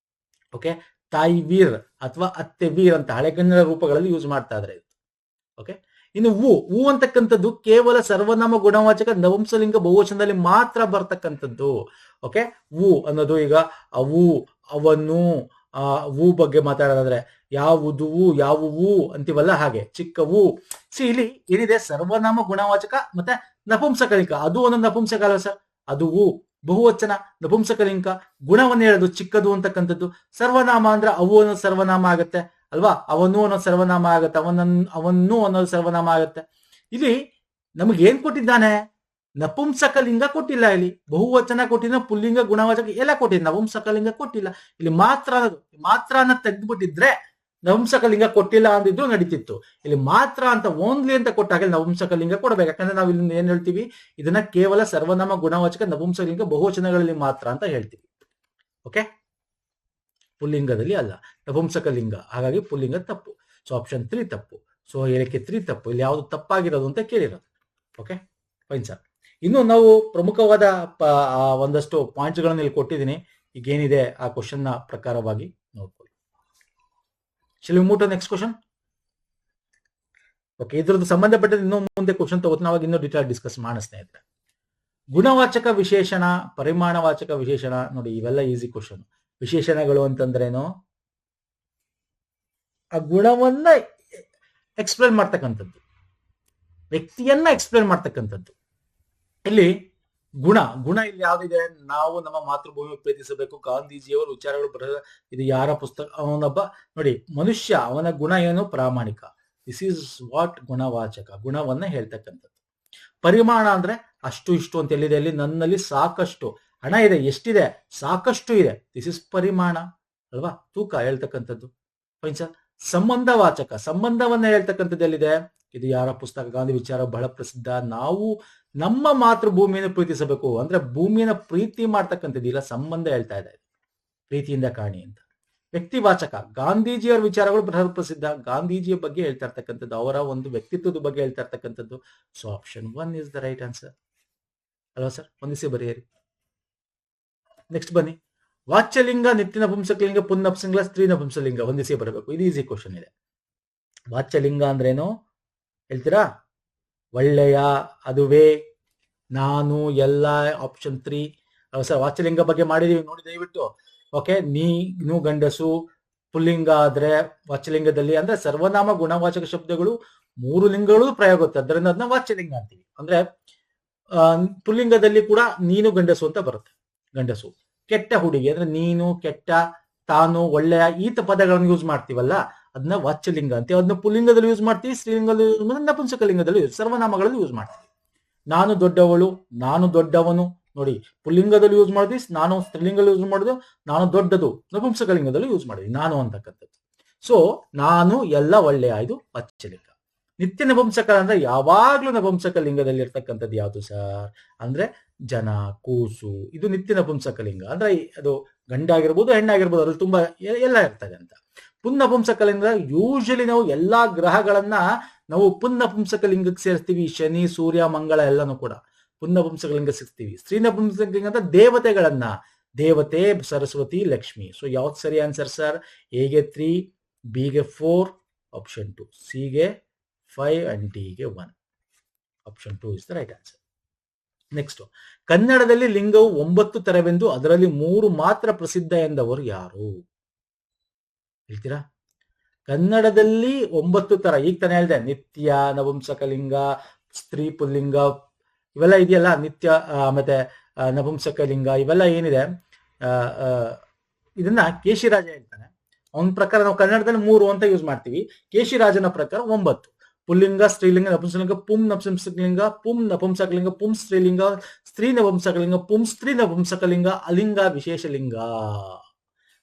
ಓಕೆ, ತಾಯಿ ವೀರ್ ಅಥವಾ ಅತ್ತೆ ವೀರ್ ಅಂತ ಹಳೆಗನ್ನಡ ರೂಪಗಳಲ್ಲಿ ಯೂಸ್ ಮಾಡ್ತಾ ಇದ್ರೆ. ಓಕೆ, ಇನ್ನು ಹೂ ಅಂತಕ್ಕಂಥದ್ದು ಕೇವಲ ಸರ್ವನಾಮ, ಗುಣವಾಚಕ, ನಪುಂಸಕಲಿಂಗ, ಬಹುವಚನದಲ್ಲಿ ಮಾತ್ರ ಬರ್ತಕ್ಕಂಥದ್ದು. ಓಕೆ, ಹೂ ಅನ್ನೋದು ಈಗ ಅವು, ಅವನು, ಹೂ ಬಗ್ಗೆ ಮಾತಾಡೋದಾದ್ರೆ ಯಾವುದು, ಯಾವುವು ಅಂತೀವಲ್ಲ, ಹಾಗೆ ಚಿಕ್ಕವು. ಇಲ್ಲಿ ಏನಿದೆ, ಸರ್ವನಾಮ, ಗುಣವಾಚಕ ಮತ್ತೆ ನಪುಂಸಕಲಿಂಗ. ಅದು ಒಂದೊಂದು ನಪುಂಸಕ ಅಲ್ವ ಸರ್? ಅದು ಬಹುವಚನ, ನಪುಂಸಕಲಿಂಗ, ಗುಣವನ್ನು ಹೇಳೋದು ಚಿಕ್ಕದು ಅಂತಕ್ಕಂಥದ್ದು. ಸರ್ವನಾಮ ಅಂದ್ರೆ ಅವು ಅನ್ನೋದು ಸರ್ವನಾಮ ಆಗತ್ತೆ ಅಲ್ವಾ? ಅವನು ಅನ್ನೋದು ಸರ್ವನಾಮ ಆಗತ್ತೆ, ಅವನು ಅನ್ನೋದು ಸರ್ವನಾಮ ಆಗತ್ತೆ. ಇಲ್ಲಿ ನಮಗೆ ಏನ್ ಕೊಟ್ಟಿದ್ದಾನೆ? ನಪುಂಸಕಲಿಂಗ ಕೊಟ್ಟಿಲ್ಲ. ಇಲ್ಲಿ ಬಹುವಚನ ಕೊಟ್ಟಿದ್ದ, ಪುಲ್ಲಿಂಗ, ಗುಣವಾಚಕ ಎಲ್ಲ ಕೊಟ್ಟಿದ್ದ, ನಪುಂಸಕಲಿಂಗ ಕೊಟ್ಟಿಲ್ಲ. ಇಲ್ಲಿ ಮಾತ್ರ ಅನ್ನೋದು, ಮಾತ್ರ ಅನ್ನೋದು ತೆಗೆದ್ಬಿಟ್ಟಿದ್ರೆ ನಪುಂಸಕಲಿಂಗ ಕೊಟ್ಟಿಲ್ಲ ಅಂದಿದ್ರು ನಡೀತಿತ್ತು. ಇಲ್ಲಿ ಮಾತ್ರ ಅಂತ, ಓನ್ಲಿ ಅಂತ ಕೊಟ್ಟಾಗ ನಪುಂಸಕಲಿಂಗ ಕೊಡಬೇಕು. ಯಾಕಂದ್ರೆ ನಾವು ಇಲ್ಲಿ ಏನ್ ಹೇಳ್ತೀವಿ, ಇದನ್ನ ಕೇವಲ ಸರ್ವನಾಮ, ಗುಣವಾಚಕ, ನಪುಂಸಕಲಿಂಗ, ಬಹುವಚನಗಳಲ್ಲಿ ಮಾತ್ರ ಅಂತ ಹೇಳ್ತೀವಿ. ಓಕೆ, ಪುಲ್ಲಿಂಗದಲ್ಲಿ ಅಲ್ಲ, ನಪುಂಸಕಲಿಂಗ. ಹಾಗಾಗಿ ಪುಲ್ಲಿಂಗ ತಪ್ಪು. ಸೊ ಆಪ್ಷನ್ 3 ತಪ್ಪು. ಸೊ ಹೇಳಿಕೆ 3 ತಪ್ಪು. ಇಲ್ಲಿ ಯಾವ್ದು ತಪ್ಪಾಗಿರೋದು ಅಂತ ಕೇಳಿರೋದು. Okay, fine sir. ಇನ್ನು ನಾವು ಪ್ರಮುಖವಾದ ಒಂದಷ್ಟು ಪಾಯಿಂಟ್ಸ್ ಗಳನ್ನ ಇಲ್ಲಿ ಕೊಟ್ಟಿದ್ದೀನಿ. ಈಗೇನಿದೆ ಆ ಕ್ವಶನ್ ನ ಪ್ರಕಾರವಾಗಿ ನೋಡ್ಕೊಳ್ಳಿ. Shall we move to next question? Okay, ಇದ್ರದ್ದು ಸಂಬಂಧಪಟ್ಟ ಇನ್ನೂ ಮುಂದೆ ಕ್ವಶನ್ ತಗೋತೀನಿ, ಅವಾಗ ಇನ್ನೂ ಡೀಟೇಲ್ ಡಿಸ್ಕಸ್ ಮಾಡೋಣ ಸ್ನೇಹಿತರೆ. ಗುಣವಾಚಕ ವಿಶೇಷಣ, ಪರಿಮಾಣವಾಚಕ ವಿಶೇಷಣ. ನೋಡಿ, ಇವೆಲ್ಲ ಈಸಿ ಕ್ವಶನ್. ವಿಶೇಷಣಗಳು ಅಂತಂದ್ರೇನು? ಆ ಗುಣವನ್ನ ಎಕ್ಸ್ಪ್ಲೇನ್ ಮಾಡ್ತಕ್ಕಂಥದ್ದು, ವ್ಯಕ್ತಿಯನ್ನ ಎಕ್ಸ್ಪ್ಲೇನ್ ಮಾಡ್ತಕ್ಕಂಥದ್ದು. ಇಲ್ಲಿ ಗುಣ ಇಲ್ಲಿ ಯಾವ್ದಿದೆ? ನಾವು ನಮ್ಮ ಮಾತೃಭೂಮಿ ಪ್ರೀತಿಸಬೇಕು, ಗಾಂಧೀಜಿಯವರ ವಿಚಾರಗಳು ಬರೆದ, ಇದು ಯಾರ ಪುಸ್ತಕ? ಅವನೊಬ್ಬ ನೋಡಿ ಮನುಷ್ಯ, ಅವನ ಗುಣ ಏನು? ಪ್ರಾಮಾಣಿಕ. ದಿಸ್ ಈಸ್ ವಾಟ್ ಗುಣವಾಚಕ, ಗುಣವನ್ನ ಹೇಳ್ತಕ್ಕಂಥದ್ದು. ಪರಿಮಾಣ ಅಂದ್ರೆ ಅಷ್ಟು ಇಷ್ಟು ಅಂತ ಎಲ್ಲಿದೆ? ಅಲ್ಲಿ ನನ್ನಲ್ಲಿ ಸಾಕಷ್ಟು ಹಣ ಇದೆ. ಎಷ್ಟಿದೆ? ಸಾಕಷ್ಟು ಇದೆ. ದಿಸ್ ಇಸ್ ಪರಿಮಾಣ ಅಲ್ವಾ? ತೂಕ ಹೇಳ್ತಕ್ಕಂಥದ್ದು. Fine sir. ಸಂಬಂಧವಾಚಕ, ಸಂಬಂಧವನ್ನ ಹೇಳ್ತಕ್ಕಂಥದ್ದು ಎಲ್ಲಿದೆ? ಇದು ಯಾರ ಪುಸ್ತಕ? ಗಾಂಧಿ ವಿಚಾರ ಬಹಳ ಪ್ರಸಿದ್ಧ. ನಾವು ನಮ್ಮ ಮಾತೃಭೂಮಿಯನ್ನು ಪ್ರೀತಿಸಬೇಕು ಅಂದ್ರೆ ಭೂಮಿಯನ್ನ ಪ್ರೀತಿ ಮಾಡ್ತಕ್ಕಂಥದ್ದು ಇಲ್ಲ, ಸಂಬಂಧ ಹೇಳ್ತಾ ಇದೆ, ಪ್ರೀತಿಯಿಂದ ಕಾಣಿ ಅಂತ. ವ್ಯಕ್ತಿವಾಚಕ, ಗಾಂಧೀಜಿಯವರ ವಿಚಾರಗಳು ಬಹಳ ಪ್ರಸಿದ್ಧ, ಗಾಂಧೀಜಿಯ ಬಗ್ಗೆ ಹೇಳ್ತಾ ಇರ್ತಕ್ಕಂಥದ್ದು, ಅವರ ಒಂದು ವ್ಯಕ್ತಿತ್ವದ ಬಗ್ಗೆ ಹೇಳ್ತಾ ಇರ್ತಕ್ಕಂಥದ್ದು. So option 1 is the right answer ಅಲ್ವಾ ಸರ್? ಹೊಂದಿಸಿ ಬರೆಯಿರಿ. ನೆಕ್ಸ್ಟ್ ಬನ್ನಿ, ವಾಚ್ಯಲಿಂಗ, ನಿತ್ಯ ನಪುಂಸಕಲಿಂಗ, ಪುನ್ನಪುಂಸಕಲಿಂಗ, ಸ್ತ್ರೀ ನಪುಂಸಕಲಿಂಗ, ಹೊಂದಿಸಿ ಬರಬೇಕು. ಇದು ಈಸಿ ಕ್ವಶನ್ ಇದೆ. ವಾಚ್ಯಲಿಂಗ ಅಂದ್ರೇನು ಹೇಳ್ತೀರಾ? ಒಳ್ಳೆಯ, ಅದುವೇ, ನಾನು, ಎಲ್ಲ, ಆಪ್ಷನ್ 3 ಸರ್. ವಾಚ್ಯಲಿಂಗ ಬಗ್ಗೆ ಮಾಡಿದೀವಿ ನೋಡಿ ದಯವಿಟ್ಟು. ಓಕೆ, ನೀನು ಗಂಡಸು, ಪುಲ್ಲಿಂಗ ಆದ್ರೆ ವಾಚ್ಯಲಿಂಗದಲ್ಲಿ ಅಂದ್ರೆ ಸರ್ವನಾಮ ಗುಣವಾಚಕ ಶಬ್ದಗಳು 3 ಲಿಂಗಗಳು ಪ್ರಯೋಗ ಆಗುತ್ತೆ, ಅದರಿಂದ ಅದನ್ನ ವಾಚ್ಯಲಿಂಗ ಅಂತೀವಿ. ಅಂದ್ರೆ ಪುಲ್ಲಿಂಗದಲ್ಲಿ ಕೂಡ ನೀನು ಗಂಡಸು ಅಂತ ಬರುತ್ತೆ, ಗಂಡಸು. ಕೆಟ್ಟ ಹುಡುಗಿ ಅಂದ್ರೆ ನೀನು, ಕೆಟ್ಟ, ತಾನು, ಒಳ್ಳೆಯ, ಈತ ಪದಗಳನ್ನು ಯೂಸ್ ಮಾಡ್ತೀವಲ್ಲ ಅದನ್ನ ವಾಚ್ಯಲಿಂಗ ಅಂತೀವಿ. ಅದನ್ನ ಪುಲ್ಲಿಂಗದಲ್ಲಿ ಯೂಸ್ ಮಾಡ್ತೀವಿ, ಸ್ತ್ರೀಲಿಂಗದಲ್ಲಿ ಯೂಸ್ ಮಾಡ್ತೀವಿ, ನಪುಂಸಕಲಿಂಗದಲ್ಲಿ ಸರ್ವನಾಮಗಳಲ್ಲಿ ಯೂಸ್ ಮಾಡ್ತೀವಿ. ನಾನು ದೊಡ್ಡವಳು, ನಾನು ದೊಡ್ಡವನು, ನೋಡಿ ಪುಲ್ಲಿಂಗದಲ್ಲಿ ಯೂಸ್ ಮಾಡಿದ್ವಿ, ನಾನು ಸ್ತ್ರೀಲಿಂಗದಲ್ಲಿ ಯೂಸ್ ಮಾಡಿದ್ವಿ, ನಾನು ದೊಡ್ಡದು ನಪುಂಸಕಲಿಂಗದಲ್ಲಿ ಯೂಸ್ ಮಾಡಿದ್ವಿ, ನಾನು ಅಂತಕ್ಕಂಥದ್ದು. ಸೊ ನಾನು, ಎಲ್ಲ, ಒಳ್ಳೆಯ, ಇದು ವಾಚ್ಯಲಿಂಗ. ನಿತ್ಯ ನಪುಂಸಕ ಅಂದ್ರೆ ಯಾವಾಗ್ಲೂ ನಪುಂಸಕ ಲಿಂಗದಲ್ಲಿ ಇರ್ತಕ್ಕಂಥದ್ದು ಯಾವುದು ಸರ್ ಅಂದ್ರೆ ಜನ, ಕೂಸು, ಇದು ನಿತ್ಯ ನಪುಂಸಕಲಿಂಗ. ಅಂದ್ರೆ ಅದು ಗಂಡಾಗಿರ್ಬೋದು ಹೆಣ್ಣಾಗಿರ್ಬೋದು, ಅದ್ರಲ್ಲಿ ತುಂಬಾ ಎಲ್ಲ ಇರ್ತದೆ ಅಂತ. ಪುನ್ನಪುಂಸಕಲಿಂಗ ಯೂಶಲಿ ನಾವು ಎಲ್ಲಾ ಗ್ರಹಗಳನ್ನ ನಾವು ಪುನ್ನಪುಂಸಕಲಿಂಗಕ್ಕೆ ಸೇರಿಸ್ತೀವಿ. ಶನಿ, ಸೂರ್ಯ, ಮಂಗಳ ಎಲ್ಲಾನು ಕೂಡ ಪುನ್ನಪುಂಸಕಲಿಂಗ ಸಿಗ್ತೀವಿ. ಸ್ತ್ರೀ ನಪುಂಸಕಲಿಂಗ ಅಂತ ದೇವತೆಗಳನ್ನ, ದೇವತೆ, ಸರಸ್ವತಿ, ಲಕ್ಷ್ಮಿ. ಸೊ ಯಾವ್ದು ಸರಿ ಆನ್ಸರ್ ಸರ್? ಎಗೆ 3, ಬಿಗೆ 4, ಆಪ್ಷನ್ 2, ಸಿಗೆ 5 ಅಂಡ್ ಡಿಗೆ 1. Option 2 is the right answer. Next, ಕನ್ನಡದಲ್ಲಿ ಲಿಂಗವು 9 ತರವೆಂದು ಅದರಲ್ಲಿ 3 ಮಾತ್ರ ಪ್ರಸಿದ್ಧ ಎಂದವರು ಯಾರು? ಹೇಳ್ತೀರಾ? ಕನ್ನಡದಲ್ಲಿ 9 ತರ, ಈಗ ತಾನೇ ಹೇಳಿದೆ, ನಿತ್ಯ, ನಪುಂಸಕಲಿಂಗ, ಸ್ತ್ರೀ ಪುಲ್ಲಿಂಗ ಇವೆಲ್ಲ ಇದೆಯಲ್ಲ, ನಿತ್ಯ ಮತ್ತೆ ನಪುಂಸಕಲಿಂಗ ಇವೆಲ್ಲ ಏನಿದೆ, ಇದನ್ನ ಕೇಶಿರಾಜ ಹೇಳ್ತಾನೆ. ಅವನ ಪ್ರಕಾರ ನಾವು ಕನ್ನಡದಲ್ಲಿ 3 ಅಂತ ಯೂಸ್ ಮಾಡ್ತೀವಿ, ಕೇಶಿರಾಜನ ಪ್ರಕಾರ 9. ಪುಲ್ಲಿಂಗ, ಸ್ತ್ರೀಲಿಂಗ, ನಪುಂಸಕಲಿಂಗ, ಪುಂ ನಪುಂಸಕಲಿಂಗ, ಪುಂ ನಪುಂಸಕಲಿಂಗ, ಪುಂ ಸ್ತ್ರೀಲಿಂಗ, ಸ್ತ್ರೀ ನಪುಂಸಕಲಿಂಗ, ಪುಂ ಸ್ತ್ರೀ ನಪುಂಸಕಲಿಂಗ, ಅಲಿಂಗ ವಿಶೇಷಲಿಂಗ.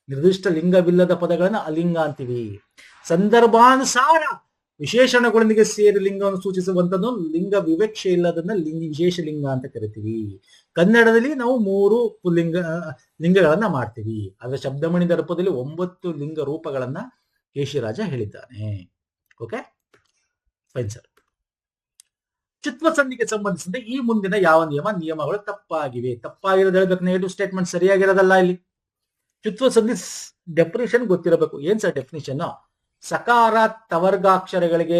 ನಿರ್ದಿಷ್ಟ ಲಿಂಗವಿಲ್ಲದ ಪದಗಳನ್ನ ಅಲಿಂಗ ಅಂತೀವಿ. ಸಂದರ್ಭಾನುಸಾರ ವಿಶೇಷಣಗಳೊಂದಿಗೆ ಸೇರಿ ಲಿಂಗವನ್ನು ಸೂಚಿಸುವಂತದ್ದು ಲಿಂಗ ವಿವಕ್ಷೆ ಇಲ್ಲದನ್ನ ವಿಶೇಷ ಲಿಂಗ ಅಂತ ಕರಿತೀವಿ. ಕನ್ನಡದಲ್ಲಿ ನಾವು 3 ಪುಲ್ಲಿಂಗ ಲಿಂಗಗಳನ್ನ ಮಾಡ್ತೀವಿ. ಆದ್ರೆ ಶಬ್ದಮಣಿ ದರ್ಪದಲ್ಲಿ 9 ಲಿಂಗ ರೂಪಗಳನ್ನ ಕೇಶಿರಾಜ ಹೇಳಿದ್ದಾನೆ. Okay fine sir. ಚುತ್ವ ಸಂಧಿಗೆ ಸಂಬಂಧಿಸಿದಂತೆ ಈ ಮುಂದಿನ ಯಾವ ನಿಯಮಗಳು ತಪ್ಪಾಗಿವೆ? ತಪ್ಪಾಗಿರೋದು ಹೇಳ್ಬೇಕು, ನೆಗೆಟಿವ್ ಸ್ಟೇಟ್ಮೆಂಟ್ ಸರಿಯಾಗಿರೋದಲ್ಲ. ಇಲ್ಲಿ ಚುತ್ವ ಸಂಧಿ ಡೆಫಿನಿಷನ್ ಗೊತ್ತಿರಬೇಕು. ಏನ್ ಸರ್ ಡೆಫಿನಿಷನ್? ಸಕಾರ ತವರ್ಗಾಕ್ಷರಗಳಿಗೆ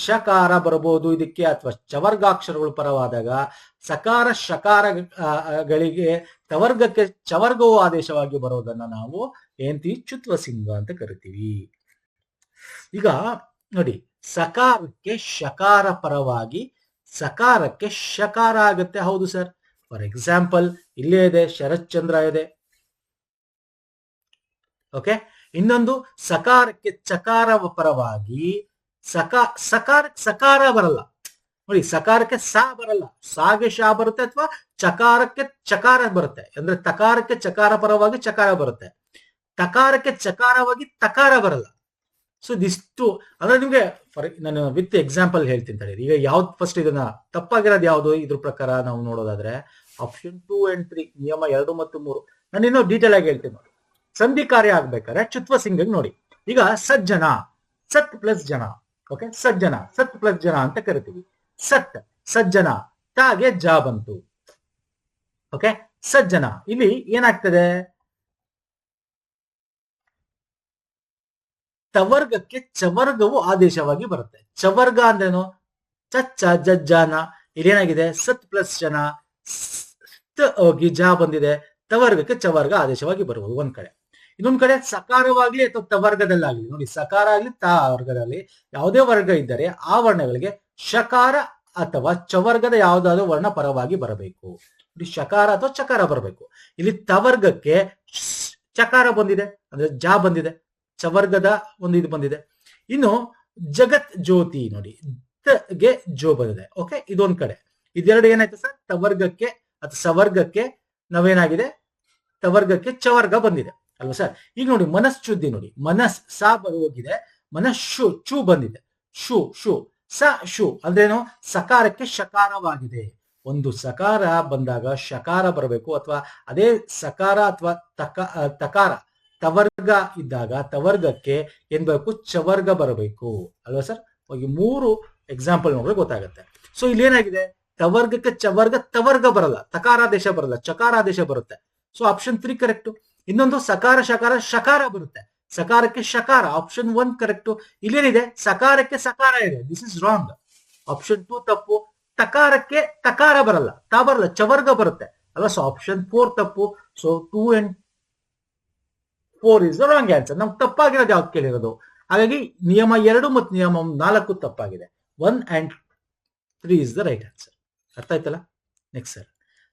ಶಕಾರ ಬರಬಹುದು ಇದಕ್ಕೆ, ಅಥವಾ ಚವರ್ಗಾಕ್ಷರಗಳು ಪರವಾದಾಗ ಸಕಾರ ಶಕಾರಗಳಿಗೆ ತವರ್ಗಕ್ಕೆ ಚವರ್ಗವು ಆದೇಶವಾಗಿ ಬರೋದನ್ನ ನಾವು ಏನ್ತೀವಿ? ಚುತ್ವ ಸಿಂಗ ಅಂತ ಕರಿತೀವಿ. ಈಗ ನೋಡಿ, ಸಕಾರಕ್ಕೆ ಶಕಾರ ಪರವಾಗಿ ಸಕಾರಕ್ಕೆ ಶಕಾರ ಆಗುತ್ತೆ. ಹೌದು ಸರ್. ಫಾರ್ ಎಕ್ಸಾಂಪಲ್ ಇಲ್ಲೇ ಇದೆ, ಶರತ್ಚಂದ್ರ ಇದೆ. ಓಕೆ, ಇನ್ನೊಂದು ಸಕಾರಕ್ಕೆ ಚಕಾರ ಪರವಾಗಿ ಸಕಾರಕ್ಕೆ ಸಕಾರ ಬರಲ್ಲ. ನೋಡಿ, ಸಕಾರಕ್ಕೆ ಸಾ ಬರಲ್ಲ, ಸಾಗೆ ಶಾ ಬರುತ್ತೆ, ಅಥವಾ ಚಕಾರಕ್ಕೆ ಚಕಾರ ಬರುತ್ತೆ. ಅಂದ್ರೆ ತಕಾರಕ್ಕೆ ಚಕಾರ ಪರವಾಗಿ ಚಕಾರ ಬರುತ್ತೆ, ತಕಾರಕ್ಕೆ ಚಕಾರವಾಗಿ ತಕಾರ ಬರಲ್ಲ. ಸೊ ದಿಷ್ಟು ಅಂದ್ರೆ ನಿಮ್ಗೆ ನಾನು ವಿತ್ ಎಕ್ಸಾಂಪಲ್ ಹೇಳ್ತೀನಿ ತಡಿ. ಈಗ ಯಾವ್ದು ಫಸ್ಟ್ ಇದನ್ನ ತಪ್ಪಾಗಿರೋದು ಯಾವ್ದು ಇದ್ರ ಪ್ರಕಾರ ನಾವು ನೋಡೋದಾದ್ರೆ ಆಪ್ಷನ್ 2 and 3, ನಿಯಮ 2 ಮತ್ತು 3. ನಾನು ಇನ್ನೂ ಡೀಟೇಲ್ ಆಗಿ ಹೇಳ್ತೀನಿ ನೋಡಿ. ಸಂಧಿ ಕಾರ್ಯ ಆಗ್ಬೇಕಾದ್ರೆ ಚುತ್ವ ಸಿಂಗ ನೋಡಿ, ಈಗ ಸಜ್ಜನ, ಸತ್ ಪ್ಲಸ್ ಜನ. ಓಕೆ, ಸಜ್ಜನ, ಸತ್ ಪ್ಲಸ್ ಜನ ಅಂತ ಕರಿತೀವಿ. ಸತ್, ಸಜ್ಜನ, ತಾಗೆ ಜಾ ಬಂತು. ಓಕೆ, ಸಜ್ಜನ ಇಲ್ಲಿ ಏನಾಗ್ತದೆ? ತವರ್ಗಕ್ಕೆ ಚವರ್ಗವು ಆದೇಶವಾಗಿ ಬರುತ್ತೆ. ಚವರ್ಗ ಅಂದ್ರೇನು? ಚಚ್ಚ, ಜಜ್ಜಾನ. ಇಲ್ಲೇನಾಗಿದೆ? ಸತ್ ಪ್ಲಸ್ ಜನ, ಹೋಗಿ ಜಾ ಬಂದಿದೆ, ತವರ್ಗಕ್ಕೆ ಚವರ್ಗ ಆದೇಶವಾಗಿ ಬರುವುದು ಒಂದ್ ಕಡೆ. ಇನ್ನೊಂದ್ ಕಡೆ ಸಕಾರವಾಗ್ಲಿ ಅಥವಾ ತವರ್ಗದಲ್ಲಾಗ್ಲಿ, ನೋಡಿ ಸಕಾರ ಆಗ್ಲಿ ತಾ ವರ್ಗದಲ್ಲಿ ಯಾವುದೇ ವರ್ಗ ಇದ್ದರೆ ಆ ವರ್ಣಗಳಿಗೆ ಶಕಾರ ಅಥವಾ ಚವರ್ಗದ ಯಾವುದಾದ್ರೂ ವರ್ಣ ಪರವಾಗಿ ಬರಬೇಕು. ನೋಡಿ, ಶಕಾರ ಅಥವಾ ಚಕಾರ ಬರಬೇಕು. ಇಲ್ಲಿ ತವರ್ಗಕ್ಕೆ ಚಕಾರ ಬಂದಿದೆ ಅಂದ್ರೆ ಜಾ ಬಂದಿದೆ, ಚವರ್ಗದ ಒಂದು ಇದು ಬಂದಿದೆ. ಇನ್ನು ಜಗತ್ ಜ್ಯೋತಿ ನೋಡಿ, ಗೆ ಜೋ ಬಂದಿದೆ. ಓಕೆ, ಇದೊಂದ್ ಕಡೆ. ಇದೆರಡು ಏನಾಯ್ತು ಸರ್? ತವರ್ಗಕ್ಕೆ ಅಥವಾ ಸವರ್ಗಕ್ಕೆ ನಾವೇನಾಗಿದೆ? ತವರ್ಗಕ್ಕೆ ಚವರ್ಗ ಬಂದಿದೆ ಅಲ್ವಾ ಸರ್? ಈಗ ನೋಡಿ, ಮನಶ್ಚುದ್ದಿ ನೋಡಿ, ಮನಸ್ ಸಾ ಹೋಗಿದೆ, ಮನಶು ಚೂ ಬಂದಿದೆ, ಶು ಶು ಶು ಅಂದ್ರೇನು? ಸಕಾರಕ್ಕೆ ಶಕಾರವಾಗಿದೆ. ಒಂದು ಸಕಾರ ಬಂದಾಗ ಶಕಾರ ಬರಬೇಕು, ಅಥವಾ ಅದೇ ಸಕಾರ ಅಥವಾ ತಕಾರ ತವರ್ಗ ಇದ್ದಾಗ ತವರ್ಗಕ್ಕೆ ಏನ್ ಬೇಕು? ಚವರ್ಗ ಬರಬೇಕು ಅಲ್ವಾ ಸರ್? ಹೋಗಿ 3 ಎಕ್ಸಾಂಪಲ್ ನೋಡ್ರೆ ಗೊತ್ತಾಗುತ್ತೆ. ಸೊ ಇಲ್ಲಿ ಏನಾಗಿದೆ? ತವರ್ಗಕ್ಕೆ ಚವರ್ಗ ತವರ್ಗ ಬರಲ್ಲ, ತಕಾರಾದೇಶ ಬರಲ್ಲ, ಚಕಾರಾದೇಶ ಬರುತ್ತೆ. So option 3 correct. ಇನ್ನೊಂದು ಸಕಾರ ಶಕಾರ ಶಕಾರ ಬರುತ್ತೆ, ಸಕಾರಕ್ಕೆ ಶಕಾರ, ಆಪ್ಷನ್ 1 ಕರೆಕ್ಟ್. ಇಲ್ಲೇನಿದೆ? ಸಕಾರಕ್ಕೆ ಸಕಾರ ಇದೆ, ದಿಸ್ ಇಸ್ ರಾಂಗ್, ಆಪ್ಷನ್ 2 ತಪ್ಪು. ತಕಾರಕ್ಕೆ ತಕಾರ ಬರಲ್ಲ, ತ ಬರಲ್ಲ, ಚವರ್ಗ ಬರುತ್ತೆ ಅಲ್ವಾ? ಸೊ ಆಪ್ಷನ್ 4 ತಪ್ಪು. So 2 and 4 is the wrong answer. ನಮ್ಗೆ ತಪ್ಪಾಗಿರೋದು ಯಾವ್ದು ಕೇಳಿರೋದು? ಹಾಗಾಗಿ ನಿಯಮ 2 ಮತ್ತು ನಿಯಮ 4 ತಪ್ಪಾಗಿದೆ. 1 and 3 is the right answer. ಅರ್ಥ ಆಯ್ತಲ್ಲ? ನೆಕ್ಸ್ಟ್ ಸರ್,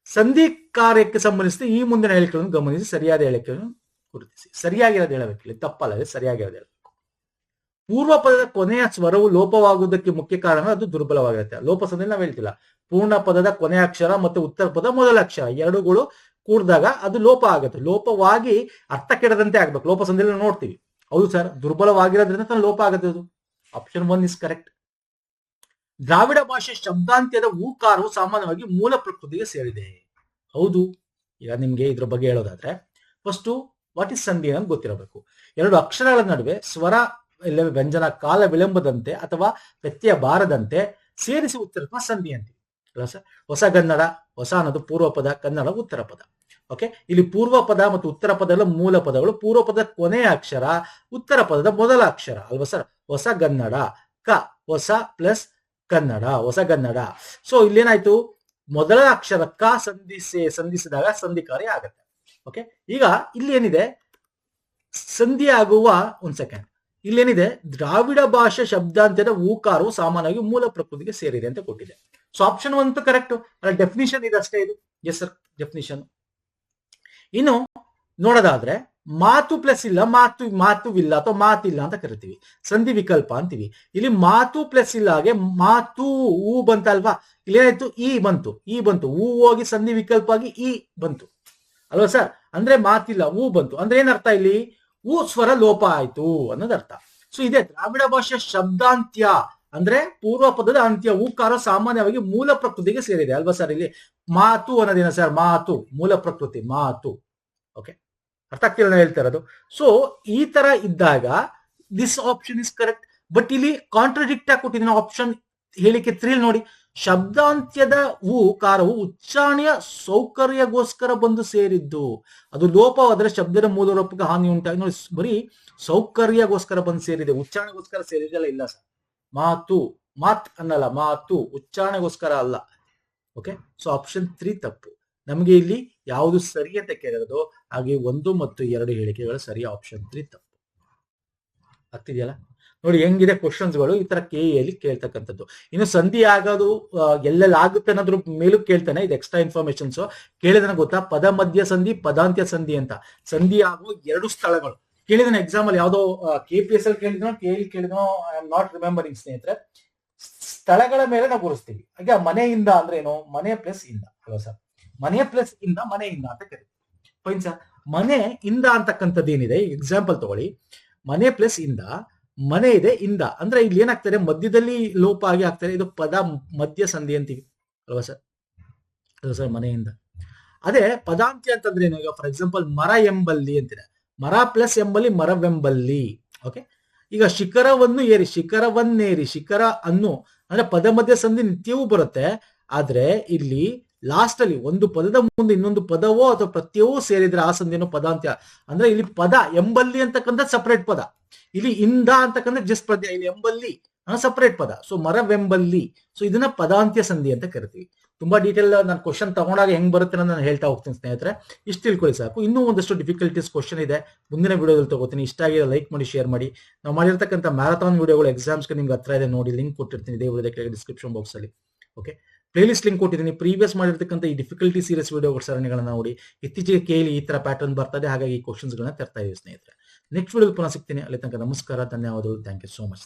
ಸಂಧಿ ಕಾರ್ಯಕ್ಕೆ ಸಂಬಂಧಿಸಿದ ಈ ಮುಂದಿನ ಹೇಳಿಕೆಗಳನ್ನು ಗಮನಿಸಿ ಸರಿಯಾದ ಹೇಳಿಕೆಯನ್ನು ಗುರುತಿಸಿ. ಸರಿಯಾಗಿರೋದು ಹೇಳಬೇಕಿಲ್ಲ, ತಪ್ಪಲ್ಲ, ಸರಿಯಾಗಿರೋದು ಹೇಳಬೇಕು. ಪೂರ್ವ ಪದದ ಕೊನೆಯ ಸ್ವರವು ಲೋಪವಾಗುವುದಕ್ಕೆ ಮುಖ್ಯ ಕಾರಣ ಅದು ದುರ್ಬಲವಾಗಿರುತ್ತೆ. ಲೋಪ ಸಂಧಿಯಲ್ಲಿ ನಾವು ಹೇಳ್ತಿಲ್ಲ, ಪೂರ್ಣ ಪದದ ಕೊನೆಯ ಅಕ್ಷರ ಮತ್ತು ಉತ್ತರ ಪದ ಮೊದಲ ಅಕ್ಷರ ಎರಡುಗಳು ಕೂಡಿದಾಗ ಅದು ಲೋಪ ಆಗುತ್ತೆ. ಲೋಪವಾಗಿ ಅರ್ಥ ಕೆಡದಂತೆ ಆಗ್ಬೇಕು. ಲೋಪ ಸಂಧಿಯಲ್ಲಿ ನೋಡ್ತೀವಿ. ಹೌದು ಸರ್, ದುರ್ಬಲವಾಗಿರೋದ್ರಿಂದ ಲೋಪ ಆಗುತ್ತೆ. ಅದು ಆಪ್ಷನ್ 1 ಇಸ್ ಕರೆಕ್ಟ್. ದ್ರಾವಿಡ ಭಾಷೆ ಶಬ್ದಾಂತ್ಯದ ಊಕಾರವು ಸಾಮಾನ್ಯವಾಗಿ ಮೂಲ ಪ್ರಕೃತಿಗೆ ಸೇರಿದೆ. ಹೌದು. ಈಗ ನಿಮ್ಗೆ ಇದ್ರ ಬಗ್ಗೆ ಹೇಳೋದಾದ್ರೆ ಫಸ್ಟ್ ವಾಟ್ ಇಸ್ ಸಂಧಿ ಅಂತ ಗೊತ್ತಿರಬೇಕು. ಎರಡು ಅಕ್ಷರಗಳ ನಡುವೆ ಸ್ವರ ಇಲ್ಲವೇ ವ್ಯಂಜನ ಕಾಲ ವಿಳಂಬದಂತೆ ಅಥವಾ ವ್ಯತ್ಯಯ ಬಾರದಂತೆ ಸೇರಿಸಿ ಉತ್ತರಿಸುವ ಸಂಧಿ ಅಂತೀವಿ ಅಲ್ಲ ಸರ್? ಹೊಸಗನ್ನಡ, ಹೊಸ ಅನ್ನೋದು ಪೂರ್ವ ಪದ, ಕನ್ನಡ ಉತ್ತರ ಪದ. ಓಕೆ, ಇಲ್ಲಿ ಪೂರ್ವ ಪದ ಮತ್ತು ಉತ್ತರ ಪದಗಳ ಮೂಲ ಪದಗಳು. ಪೂರ್ವ ಪದದ ಕೊನೆಯ ಅಕ್ಷರ, ಉತ್ತರ ಪದದ ಮೊದಲ ಅಕ್ಷರ ಅಲ್ವಾ ಸರ್? ಹೊಸಗನ್ನಡ, ಕ ಹೊಸ ಪ್ಲಸ್ ಕನ್ನಡ, ಹೊಸಗನ್ನಡ. ಸೊ ಇಲ್ಲೇನಾಯ್ತು? ಮೊದಲ ಅಕ್ಷರ ಕ ಸಂಧಿಸಿದಾಗ ಸಂಧಿ ಕಾರ್ಯ ಆಗತ್ತೆ. ಓಕೆ, ಈಗ ಇಲ್ಲಿ ಏನಿದೆ? ಸಂಧಿ ಆಗುವ ಒಂದ್ ಸೆಕೆಂಡ್, ಇಲ್ಲೇನಿದೆ? ದ್ರಾವಿಡ ಭಾಷೆ ಶಬ್ದಾಂತ್ಯದ ಊಕಾರವು ಸಾಮಾನ್ಯವಾಗಿ ಮೂಲ ಪ್ರಕೃತಿಗೆ ಸೇರಿದೆ ಅಂತ ಕೊಟ್ಟಿದೆ. So option 1 correct. ಡೆಫಿನಿಷನ್ ಇದೆ ಅಷ್ಟೇ ಇದು. Yes sir, definition. ಇನ್ನು ನೋಡೋದಾದ್ರೆ ಮಾತು ಪ್ಲಸ್ ಇಲ್ಲ, ಮಾತುವಿಲ್ಲ ಅಥವಾ ಮಾತಿಲ್ಲ ಅಂತ ಕರಿತೀವಿ, ಸಂಧಿ ವಿಕಲ್ಪ ಅಂತೀವಿ. ಇಲ್ಲಿ ಮಾತು ಪ್ಲಸ್ ಇಲ್ಲ, ಹಾಗೆ ಮಾತು ಹೂ ಬಂತಲ್ವಾ? ಇಲ್ಲೇನಾಯ್ತು? ಈ ಬಂತು, ಹೂ ಹೋಗಿ ಸಂಧಿ ವಿಕಲ್ಪ ಆಗಿ ಈ ಬಂತು ಅಲ್ವಾ ಸರ್? ಅಂದ್ರೆ ಮಾತಿಲ್ಲ, ಹೂ ಬಂತು ಅಂದ್ರೆ ಏನರ್ಥ? ಇಲ್ಲಿ ಹೂ ಸ್ವರ ಲೋಪ ಆಯ್ತು ಅನ್ನೋದರ್ಥ. ಸೊ ಇದೆ ದ್ರಾವಿಡ ಭಾಷೆ ಶಬ್ದಾಂತ್ಯ ಅಂದ್ರೆ ಪೂರ್ವ ಪದದ ಅಂತ್ಯ ಊಕಾರ ಸಾಮಾನ್ಯವಾಗಿ ಮೂಲ ಪ್ರಕೃತಿಗೆ ಸೇರಿದೆ ಅಲ್ವಾ ಸರ್? ಇಲ್ಲಿ ಮಾತು ಅನ್ನೋದೇನ ಸರ್? ಮಾತು ಮೂಲ ಪ್ರಕೃತಿ, ಮಾತು. ಓಕೆ, ಅರ್ಥ ಆಗ್ತಿಲ್ಲ ನಾನು ಹೇಳ್ತಾ ಇರೋದು. ಸೊ ಈ ತರ ಇದ್ದಾಗ this option is correct. But ಇಲ್ಲಿ ಕಾಂಟ್ರಡಿಕ್ಟ್ ಆಗಿ ಕೊಟ್ಟಿದ್ದೀನಿ ಆಪ್ಷನ್ ಹೇಳಿಕೆ 3 ನೋಡಿ. ಶಬ್ದಾಂತ್ಯದ ಕಾರವು ಉಚ್ಚಾರಣೆಯ ಸೌಕರ್ಯಗೋಸ್ಕರ ಬಂದು ಸೇರಿದ್ದು. ಅದು ಲೋಪವಾದರೆ ಶಬ್ದದ ಮೂಲ ರೂಪಕ್ಕೆ ಹಾನಿ ಉಂಟಾಗಿ ನೋಡಿ, ಬರೀ ಸೌಕರ್ಯಗೋಸ್ಕರ ಬಂದು ಸೇರಿದೆ, ಉಚ್ಚಾರಣೆಗೋಸ್ಕರ ಸೇರಿದೆಲ್ಲ ಇಲ್ಲ ಸರ್. ಮಾತ್ ಅನ್ನಲ್ಲ, ಮಾತು ಉಚ್ಚಾರಣೆಗೋಸ್ಕರ ಅಲ್ಲ. ಓಕೆ, ಸೊ ಆಪ್ಷನ್ 3 ತಪ್ಪು. ನಮಗೆ ಇಲ್ಲಿ ಯಾವುದು ಸರಿ ಅಂತ ಕೇಳಿರೋದು, ಹಾಗೆ 1 ಮತ್ತು 2 ಹೇಳಿಕೆಗಳು ಸರಿ. ಆಪ್ಷನ್ 3 ತಪ್ಪು. ಆಗ್ತಿದೆಯಲ್ಲ ನೋಡಿ ಹೆಂಗಿದೆ ಕ್ವಶನ್ಸ್ಗಳು ಈ ತರ KEಯಲ್ಲಿ ಕೇಳ್ತಕ್ಕಂಥದ್ದು. ಇನ್ನು ಸಂಧಿ ಆಗೋದು ಎಲ್ಲೆಲ್ಲ ಆಗುತ್ತೆ ಅನ್ನೋದ್ರ ಮೇಲೂ ಕೇಳ್ತಾನೆ. ಇದು ಎಕ್ಸ್ಟ್ರಾ ಇನ್ಫಾರ್ಮೇಶನ್ಸ್. ಕೇಳಿದನ ಗೊತ್ತಾ? ಪದ ಮಧ್ಯ ಸಂಧಿ, ಪದಾಂತ್ಯ ಸಂಧಿ ಅಂತ. ಸಂಧಿ ಆಗುವ 2 ಸ್ಥಳಗಳು ಕೇಳಿದನ. ಎಕ್ಸಾಂಪಲ್ ಯಾವ್ದೋ KPS ಅಲ್ಲಿ ಕೇಳಿದ್ನೋ, KEಯಲ್ಲಿ ಕೇಳಿದ್ನೋ, ಐ ಆಮ್ ನಾಟ್ ರಿಮೆಂಬರಿಂಗ್ ಸ್ನೇಹಿತರೆ. ಸ್ಥಳಗಳ ಮೇಲೆ ನಾವು ಗುರುಸ್ತೀವಿ. ಹಾಗೆ ಮನೆಯಿಂದ ಅಂದ್ರೆ ಏನು? ಮನೆ ಪ್ಲಸ್ ಇಂದ ಅಲ್ವಾ ಸರ್? ಮನೆ ಪ್ಲಸ್ ಇಂದ, ಮನೆಯಿಂದ ಅಂತ ಕರೀತೀವಿ. Fine sir. ಮನೆ ಇಂದ ಅಂತಕ್ಕಂಥದ್ದು ಏನಿದೆ, ಎಕ್ಸಾಂಪಲ್ ತಗೊಳ್ಳಿ. ಮನೆ ಪ್ಲಸ್ ಇಂದ, ಮನೆ ಇದೆ ಇಂದ ಅಂದ್ರೆ ಇಲ್ಲಿ ಏನಾಗ್ತಾರೆ? ಮಧ್ಯದಲ್ಲಿ ಲೋಪ ಆಗಿ ಆಗ್ತಾರೆ. ಇದು ಪದ ಮಧ್ಯ ಸಂಧಿ ಅಂತೀವಿ ಅಲ್ವಾ ಸರ್? ಅಲ್ವಾ ಸರ್? ಮನೆಯಿಂದ. ಅದೇ ಪದಾಂತ್ಯ ಅಂತಂದ್ರೆ ಏನು? ಈಗ ಫಾರ್ ಎಕ್ಸಾಂಪಲ್ ಮರ ಎಂಬಲ್ಲಿ ಅಂತೀರ. ಮರ ಪ್ಲಸ್ ಎಂಬಲ್ಲಿ ಮರವೆಂಬಲ್ಲಿ. ಓಕೆ, ಈಗ ಶಿಖರವನ್ನು ಏರಿ, ಶಿಖರವನ್ನೇರಿ, ಶಿಖರ ಅನ್ನು ಅಂದ್ರೆ ಪದ ಮಧ್ಯ ಸಂಧಿ ನಿತ್ಯವೂ ಬರುತ್ತೆ. ಆದ್ರೆ ಇಲ್ಲಿ ಲಾಸ್ಟ್ ಅಲ್ಲಿ ಒಂದು ಪದದ ಮುಂದೆ ಇನ್ನೊಂದು ಪದವೋ ಅಥವಾ ಪ್ರತ್ಯವೋ ಸೇರಿದ್ರೆ ಆ ಸಂಧಿಯನ್ನು ಪದಾಂತ್ಯ ಅಂದ್ರೆ. ಇಲ್ಲಿ ಪದ ಎಂಬಲ್ಲಿ ಅಂತಕ್ಕಂಥ ಸಪರೇಟ್ ಪದ, ಇಲ್ಲಿ ಇಂದ ಅಂತಕ್ಕಂಥ ಜಸ್ಟ್ ಪದ್ಯ, ಇಲ್ಲಿ ಎಂಬಲ್ಲಿ ಸಪರೇಟ್ ಪದ. ಸೊ ಮರವೆಂಬಲ್ಲಿ. ಸೊ ಇದನ್ನ ಪದಾಂತ್ಯ ಸಂಧಿ ಅಂತ ಕರಿತೀವಿ. ತುಂಬಾ ಡೀಟೇಲ್ ನಾನು ಕ್ವಶನ್ ತಗೊಂಡಾಗ ಹೆಂಗ್ ಬರುತ್ತೆ ಅಂತ ನಾನು ಹೇಳ್ತಾ ಹೋಗ್ತೀನಿ ಸ್ನೇಹಿತರೆ. ಇಷ್ಟು ತಿಳ್ಕೊಳ್ಳಿ ಸಾಕು. ಇನ್ನೂ ಒಂದಷ್ಟು ಡಿಫಿಕಲ್ಟೀಸ್ ಕ್ವಶನ್ ಇದೆ, ಮುಂದಿನ ವಿಡಿಯೋದಲ್ಲಿ ತಗೋತೀನಿ. ಇಷ್ಟ ಆಗಿ ಲೈಕ್ ಮಾಡಿ, ಶೇರ್ ಮಾಡಿ. ನಾವು ಮಾಡಿರ್ತಕ್ಕಂಥ ಮ್ಯಾರಥಾನ್ ವಿಡಿಯೋಗಳು ಎಕ್ಸಾಮ್ಸ್ಗೆ ನಿಮ್ಗೆ ಹತ್ರ ಇದೆ ನೋಡಿ, ಲಿಂಕ್ ಕೊಟ್ಟಿರ್ತೀನಿ ಇದೇ ವಿಡಿಯೋದ ಕೆಳಗೆ ಡಿಸ್ಕ್ರಿಪ್ಷನ್ ಬಾಕ್ಸ್ ಅಲ್ಲಿ. ಓಕೆ, ಪ್ಲೇಲಿಸ್ಟ್ ಲಿಂಕ್ ಕೊಟ್ಟಿದ್ದೀನಿ. ಪ್ರೀವಿಯಸ್ ಮಾಡಿರ್ತಕ್ಕಂಥ ಈ ಡಿಫಿಕಲ್ಟಿ ಸೀರೀಸ್ ವಿಡಿಯೋಗಳ ಸರಣಿಗಳನ್ನ ನೋಡಿ. ಇತ್ತೀಚೆಗೆ KEಯಲ್ಲಿ ಈ ತರ ಪ್ಯಾಟರ್ನ್ ಬರ್ತದೆ, ಹಾಗಾಗಿ ಈ ಕ್ವಶನ್ಸ್ ಗಳನ್ನ ತರ್ತಾ ಇದೀವಿ ಸ್ನೇಹಿತರೆ. ನೆಕ್ಸ್ಟ್ ವಿಡಿಯೋ ಪುನಃ ಸಿಗ್ತೀನಿ. ಅಲ್ಲಿ ತನಕ ನಮಸ್ಕಾರ, ಧನ್ಯವಾದಗಳು. Thank you so much.